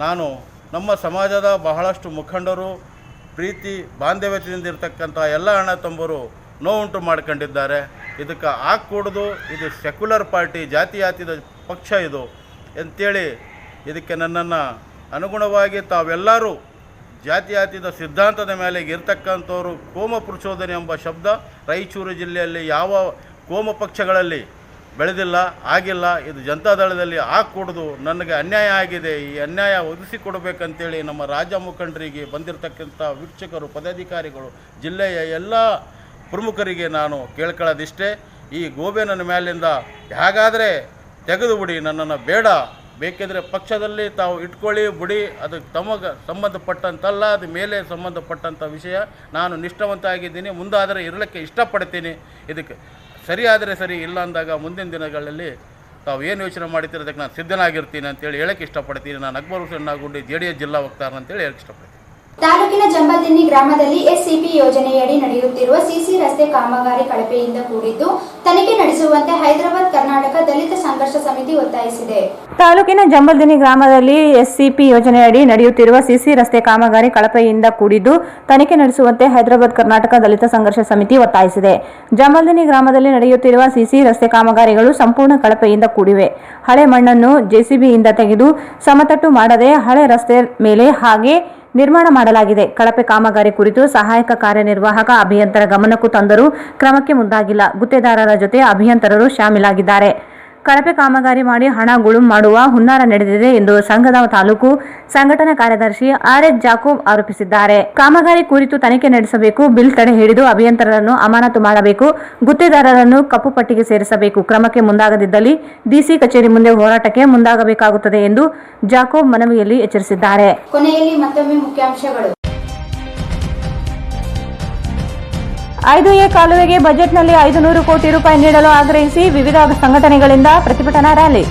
ನಾನು ನಮ್ಮ ಸಮಾಜದ ಬಹಳಷ್ಟು ಮುಖಂಡರು, ಪ್ರೀತಿ ಬಾಂಧವ್ಯತೆಯಿಂದ ಇರತಕ್ಕಂಥ ಎಲ್ಲ ಅಣ್ಣ ತಮ್ಮರು ನೋವುಂಟು ಮಾಡ್ಕೊಂಡಿದ್ದಾರೆ. ಇದಕ್ಕೆ ಕೂಡದು, ಇದು ಸೆಕ್ಯುಲರ್ ಪಾರ್ಟಿ, ಜಾತಿಯಾತಿದ ಪಕ್ಷ ಇದು ಅಂತೇಳಿ ಇದಕ್ಕೆ ನನ್ನನ್ನು ಅನುಗುಣವಾಗಿ ತಾವೆಲ್ಲರೂ ಜಾತಿಯಾತಿದ ಸಿದ್ಧಾಂತದ ಮೇಲೆ ಇರ್ತಕ್ಕಂಥವ್ರು ಕೋಮ ಪ್ರಚೋದನೆ ಎಂಬ ಶಬ್ದ ರಾಯಚೂರು ಜಿಲ್ಲೆಯಲ್ಲಿ ಯಾವ ಕೋಮ ಪಕ್ಷಗಳಲ್ಲಿ ಬೆಳೆದಿಲ್ಲ, ಆಗಿಲ್ಲ. ಇದು ಜನತಾದಳದಲ್ಲಿ ಕೂಡದು. ನನಗೆ ಅನ್ಯಾಯ ಆಗಿದೆ. ಈ ಅನ್ಯಾಯ ಒದಗಿಸಿಕೊಡ್ಬೇಕಂತೇಳಿ ನಮ್ಮ ರಾಜ್ಯ ಮುಖಂಡರಿಗೆ, ಬಂದಿರತಕ್ಕಂಥ ವೀಕ್ಷಕರು, ಪದಾಧಿಕಾರಿಗಳು, ಜಿಲ್ಲೆಯ ಎಲ್ಲ ಪ್ರಮುಖರಿಗೆ ನಾನು ಕೇಳ್ಕೊಳ್ಳೋದಿಷ್ಟೇ, ಈ ಗೋಬೆ ನನ್ನ ಮೇಲಿಂದ ಹೇಗಾದರೆ ತೆಗೆದು ಬಿಡಿ, ನನ್ನನ್ನು ಬೇಡ. ಬೇಕಿದ್ರೆ ಪಕ್ಷದಲ್ಲಿ ತಾವು ಇಟ್ಕೊಳ್ಳಿ, ಬಿಡಿ. ಅದು ತಮಗೆ ಸಂಬಂಧಪಟ್ಟಂತಲ್ಲ, ಅದು ಮೇಲೆ ಸಂಬಂಧಪಟ್ಟಂಥ ವಿಷಯ. ನಾನು ನಿಷ್ಠಾವಂತ ಆಗಿದ್ದೀನಿ, ಮುಂದಾದರೆ ಇರಲಿಕ್ಕೆ ಇಷ್ಟಪಡ್ತೀನಿ. ಇದಕ್ಕೆ ಸರಿಯಾದರೆ ಸರಿ, ಇಲ್ಲ ಅಂದಾಗ ಮುಂದಿನ ದಿನಗಳಲ್ಲಿ ತಾವು ಏನು ಯೋಚನೆ ಮಾಡ್ತಿರೋದಕ್ಕೆ ನಾನು ಸಿದ್ಧನಾಗಿರ್ತೀನಿ ಅಂತೇಳಿ ಹೇಳಕ್ಕೆ ಇಷ್ಟಪಡ್ತೀನಿ. ನಾನು ಅಕ್ಬರ್ ಹುಸೇನ್ ನಾಗುಂಡಿ, JDS ಜಿಲ್ಲಾ ವಕ್ತಾರ ಅಂತೇಳಿ ಹೇಳಕ್ಕೆ ಇಷ್ಟಪಡ್ತೀನಿ. ತಾಲೂಕಿನ ಜಂಬಲ್ದಿನ್ನಿ ಗ್ರಾಮದಲ್ಲಿ SCP ಯೋಜನೆಯಡಿ ನಡೆಯುತ್ತಿರುವ ಸಿಸಿ ರಸ್ತೆ ಕಾಮಗಾರಿ ಕಳಪೆಯಿಂದ ಕೂಡಿದ್ದು ತನಿಖೆ ನಡೆಸುವಂತೆ ಹೈದರಾಬಾದ್ ಕರ್ನಾಟಕ ದಲಿತ ಸಂಘರ್ಷ ಸಮಿತಿ ಒತ್ತಾಯಿಸಿದೆ. ತಾಲೂಕಿನ ಜಂಬಲ್ದಿನ್ನಿ ಗ್ರಾಮದಲ್ಲಿ SCP ಯೋಜನೆಯಡಿ ನಡೆಯುತ್ತಿರುವ ಸಿಸಿ ರಸ್ತೆ ಕಾಮಗಾರಿ ಕಳಪೆಯಿಂದ ಕೂಡಿದ್ದು ತನಿಖೆ ನಡೆಸುವಂತೆ ಹೈದರಾಬಾದ್ ಕರ್ನಾಟಕ ದಲಿತ ಸಂಘರ್ಷ ಸಮಿತಿ ಒತ್ತಾಯಿಸಿದೆ. ಜಂಬಲ್ದಿನ್ನಿ ಗ್ರಾಮದಲ್ಲಿ ನಡೆಯುತ್ತಿರುವ ಸಿಸಿ ರಸ್ತೆ ಕಾಮಗಾರಿಗಳು ಸಂಪೂರ್ಣ ಕಳಪೆಯಿಂದ ಕೂಡಿವೆ. ಹಳೆ ಮಣ್ಣನ್ನು JCBಯಿಂದ ತೆಗೆದು ಸಮತಟ್ಟು ಮಾಡದೆ ಹಳೆ ರಸ್ತೆ ಮೇಲೆ ಹಾಗೆ ನಿರ್ಮಾಣ ಮಾಡಲಾಗಿದೆ. ಕಳಪೆ ಕಾಮಗಾರಿ ಕುರಿತು ಸಹಾಯಕ ಕಾರ್ಯನಿರ್ವಾಹಕ ಅಭಿಯಂತರ ಗಮನಕ್ಕೂ ತಂದರೂ ಕ್ರಮಕ್ಕೆ ಮುಂದಾಗಿಲ್ಲ. ಗುತ್ತೇದಾರರ ಜೊತೆ ಅಭಿಯಂತರರು ಶಾಮೀಲಾಗಿದ್ದಾರೆ. ಕಳಪೆ ಕಾಮಗಾರಿ ಮಾಡಿ ಹಣ ಗುಳುಂ ಮಾಡುವ ಹುನ್ನಾರ ನಡೆದಿದೆ ಎಂದು ಸಂಘದ ತಾಲೂಕು ಸಂಘಟನಾ ಕಾರ್ಯದರ್ಶಿ RS ಜಾಕೋಬ್ ಆರೋಪಿಸಿದ್ದಾರೆ. ಕಾಮಗಾರಿ ಕುರಿತು ತನಿಖೆ ನಡೆಸಬೇಕು, ಬಿಲ್ ತಡೆ ಹಿಡಿದು ಅಭಿಯಂತರರನ್ನು ಅಮಾನತು ಮಾಡಬೇಕು, ಗುತ್ತೇದಾರರನ್ನು ಕಪ್ಪು ಪಟ್ಟಿಗೆ ಸೇರಿಸಬೇಕು. ಕ್ರಮಕ್ಕೆ ಮುಂದಾಗದಿದ್ದಲ್ಲಿ DC ಕಚೇರಿ ಮುಂದೆ ಹೋರಾಟಕ್ಕೆ ಮುಂದಾಗಬೇಕಾಗುತ್ತದೆ ಎಂದು ಜಾಕೋಬ್ ಮನವಿಯಲ್ಲಿ ಎಚ್ಚರಿಸಿದ್ದಾರೆ. ಕೊನೆಯಲ್ಲಿ ಮತ್ತೊಮ್ಮೆ ಮುಖ್ಯಾಂಶಗಳು. 5A ಕಾಲುವೆಗೆ ಬಜೆಟ್ನಲ್ಲಿ 500 ಕೋಟಿ ರೂಪಾಯಿ ನೀಡಲು ಆಗ್ರಹಿಸಿ ವಿವಿಧ ಸಂಘಟನೆಗಳಿಂದ ಪ್ರತಿಭಟನಾ ರ್ಯಾಲಿ.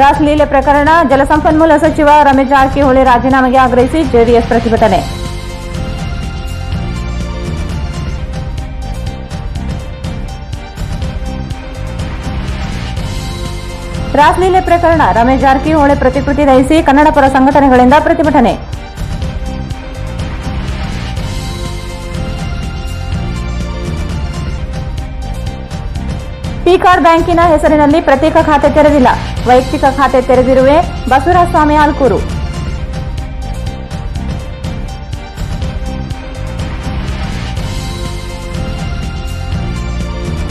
ರಾಸಲೀಲೆ ಪ್ರಕರಣ ಜಲಸಂಪನ್ಮೂಲ ಸಚಿವ ರಮೇಶ್ ಜಾರಕಿಹೊಳಿ ರಾಜೀನಾಮೆಗೆ ಆಗ್ರಹಿಸಿ JDS ಪ್ರತಿಭಟನೆ. ರಾಸಲೀಲೆ ಪ್ರಕರಣ ರಮೇಶ್ ಜಾರಕಿಹೊಳಿ ಪ್ರತಿಕೃತಿ ದಹಿಸಿ ಕನ್ನಡ ಪರ ಸಂಘಟನೆಗಳಿಂದ ಪ್ರತಿಭಟನೆ. ಪಿಕಾರ್ಡ್ ಬ್ಯಾಂಕಿನ ಹೆಸರಿನಲ್ಲಿ ಪ್ರತ್ಯೇಕ ಖಾತೆ ತೆರೆದಿಲ್ಲ, ವೈಯಕ್ತಿಕ ಖಾತೆ ತೆರೆದಿರುವೆ ಬಸವರಾಜ ಸ್ವಾಮಿ ಆಲ್ಕೂರು.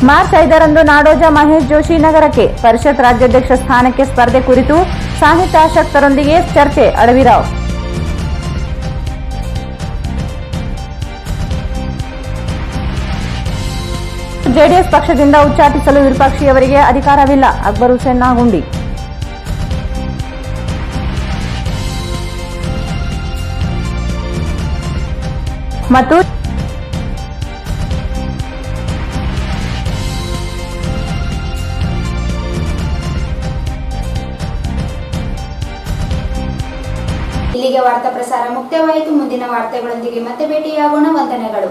ಮಾರ್ಚ್ 5ರಂದು ನಾಡೋಜ ಮಹೇಶ್ ಜೋಶಿ ನಗರಕ್ಕೆ. ಪರಿಷತ್ ರಾಜ್ಯಾಧ್ಯಕ್ಷ ಸ್ಥಾನಕ್ಕೆ ಸ್ಪರ್ಧೆ ಕುರಿತು ಸಾಹಿತ್ಯಾಸಕ್ತರೊಂದಿಗೆ ಚರ್ಚೆ. ಅಡವಿರಾವ್. JDS ಪಕ್ಷದಿಂದ ಉಚ್ಚಾಟಿಸಲು ವಿರೂಪಾಕ್ಷಿಯವರಿಗೆ ಅಧಿಕಾರವಿಲ್ಲ. ಅಕ್ಬರ್ ಹುಸೇನ್ ನಾಗುಂಡಿ. ಮತ್ತು ಇಲ್ಲಿಗೆ ವಾರ್ತಾ ಪ್ರಸಾರ ಮುಕ್ತಾಯವಾಯಿತು. ಮುಂದಿನ ವಾರ್ತೆಗಳೊಂದಿಗೆ ಮತ್ತೆ ಭೇಟಿಯಾಗೋಣ. ವಂದನೆಗಳು.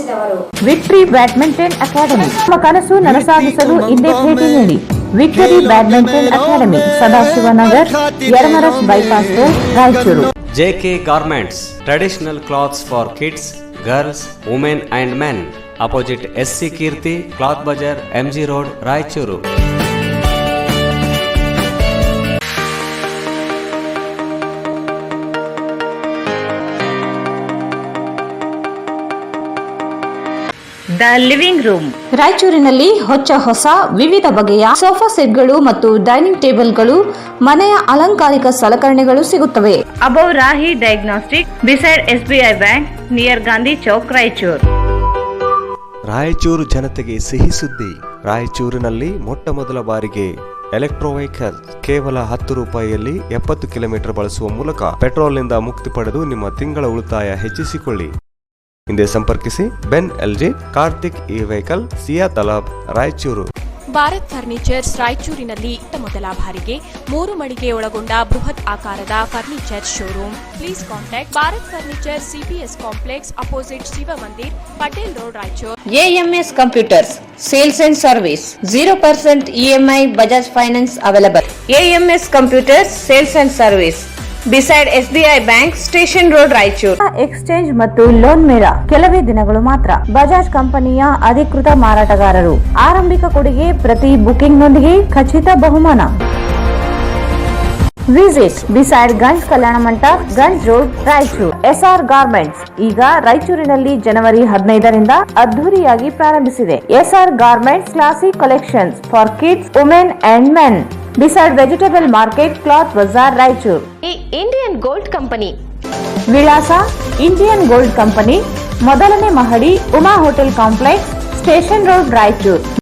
ತಿಳಿಸಿದವರು. ವಿಕ್ಟರಿ ಬ್ಯಾಡ್ಮಿಂಟನ್ ಅಕಾಡೆಮಿ ನಮ್ಮ ಕನಸು ನನಸಾಗಿಸಲು ಹಿಂದೆ ಭೇಟಿ ನೀಡಿ. Victory badminton academy, Sadashivanagar, Yermarus bypass road, Raichur. JK Garments, traditional cloths for kids, girls, women and men. Opposite SC Kirti, Cloth Bazar, MG Road, Raichuru. The living room. ರಾಯಚೂರಿನಲ್ಲಿ ಹೊಸ ವಿವಿಧ ಬಗೆಯ ಸೋಫಾ ಸೆಟ್ಗಳು ಮತ್ತು ಡೈನಿಂಗ್ ಟೇಬಲ್ಗಳು, ಮನೆಯ ಅಲಂಕಾರಿಕ ಸಲಕರಣೆಗಳು ಸಿಗುತ್ತವೆ. Above Rahi diagnostic, beside SBI bank, near Gandhi Chowk, Raichur. Raichur ಜನತೆಗೆ ಸಿಹಿ ಸುದ್ದಿ. ರಾಯಚೂರಿನಲ್ಲಿ ಮೊಟ್ಟ ಮೊದಲ ಬಾರಿಗೆ ಎಲೆಕ್ಟ್ರೋ ವೆಹಿಕಲ್ ಕೇವಲ 10 ರೂಪಾಯಿಯಲ್ಲಿ 70 ಕಿಲೋಮೀಟರ್ ಬಳಸುವ ಮೂಲಕ ಪೆಟ್ರೋಲ್ನಿಂದ ಮುಕ್ತಿ ಪಡೆದು ನಿಮ್ಮ ತಿಂಗಳ ಉಳಿತಾಯ ಹೆಚ್ಚಿಸಿಕೊಳ್ಳಿ. ಹಿಂದೆ ಸಂಪರ್ಕಿಸಿ. ಬೆನ್ LG, ಕಾರ್ತಿಕ್ ಇ ವೆಹಿಕಲ್, ಸಿಯಾ ತಲಾಬ್, ರಾಯಚೂರು. ಭಾರತ್ ಫರ್ನಿಚರ್ಸ್ ರಾಯಚೂರಿನಲ್ಲಿ ಮೊದಲ ಬಾರಿಗೆ 3 ಮಳಿಗೆ ಒಳಗೊಂಡ ಬೃಹತ್ ಆಕಾರದ furniture showroom. Please contact Bharat furniture CPS complex opposite Shiva Mandir, Patel road, Raichur. AMS computers sales and service, 0% EMI Bajaj finance available. AMS computers sales and service, beside SBI bank, station road, Raichur. Exchange ಮತ್ತು loan ಮೇಳ ಕೆಲವೇ ದಿನಗಳು ಮಾತ್ರ. ಬಜಾಜ್ ಕಂಪನಿಯ ಅಧಿಕೃತ ಮಾರಾಟಗಾರರು. ಆರಂಭಿಕ ಕೊಡುಗೆ ಪ್ರತಿ ಬುಕಿಂಗ್ ನೊಂದಿಗೆ ಖಚಿತ ಬಹುಮಾನ. Visit beside Ganj Kalyana Mantapa, Ganj road, Raichur. SR garments ಈಗ ರಾಯಚೂರಿನಲ್ಲಿ ಜನವರಿ 15ರಿಂದ ಅದ್ದೂರಿಯಾಗಿ ಪ್ರಾರಂಭಿಸಿದೆ. SR garments classic collections for kids, women and men, beside vegetable market, cloth Bazaar, Raichur. Indian gold company ವಿಳಾಸ: ಇಂಡಿಯನ್ ಗೋಲ್ಡ್ ಕಂಪನಿ, ಮೊದಲನೇ ಮಹಡಿ, Uma hotel complex, station road, Raichur.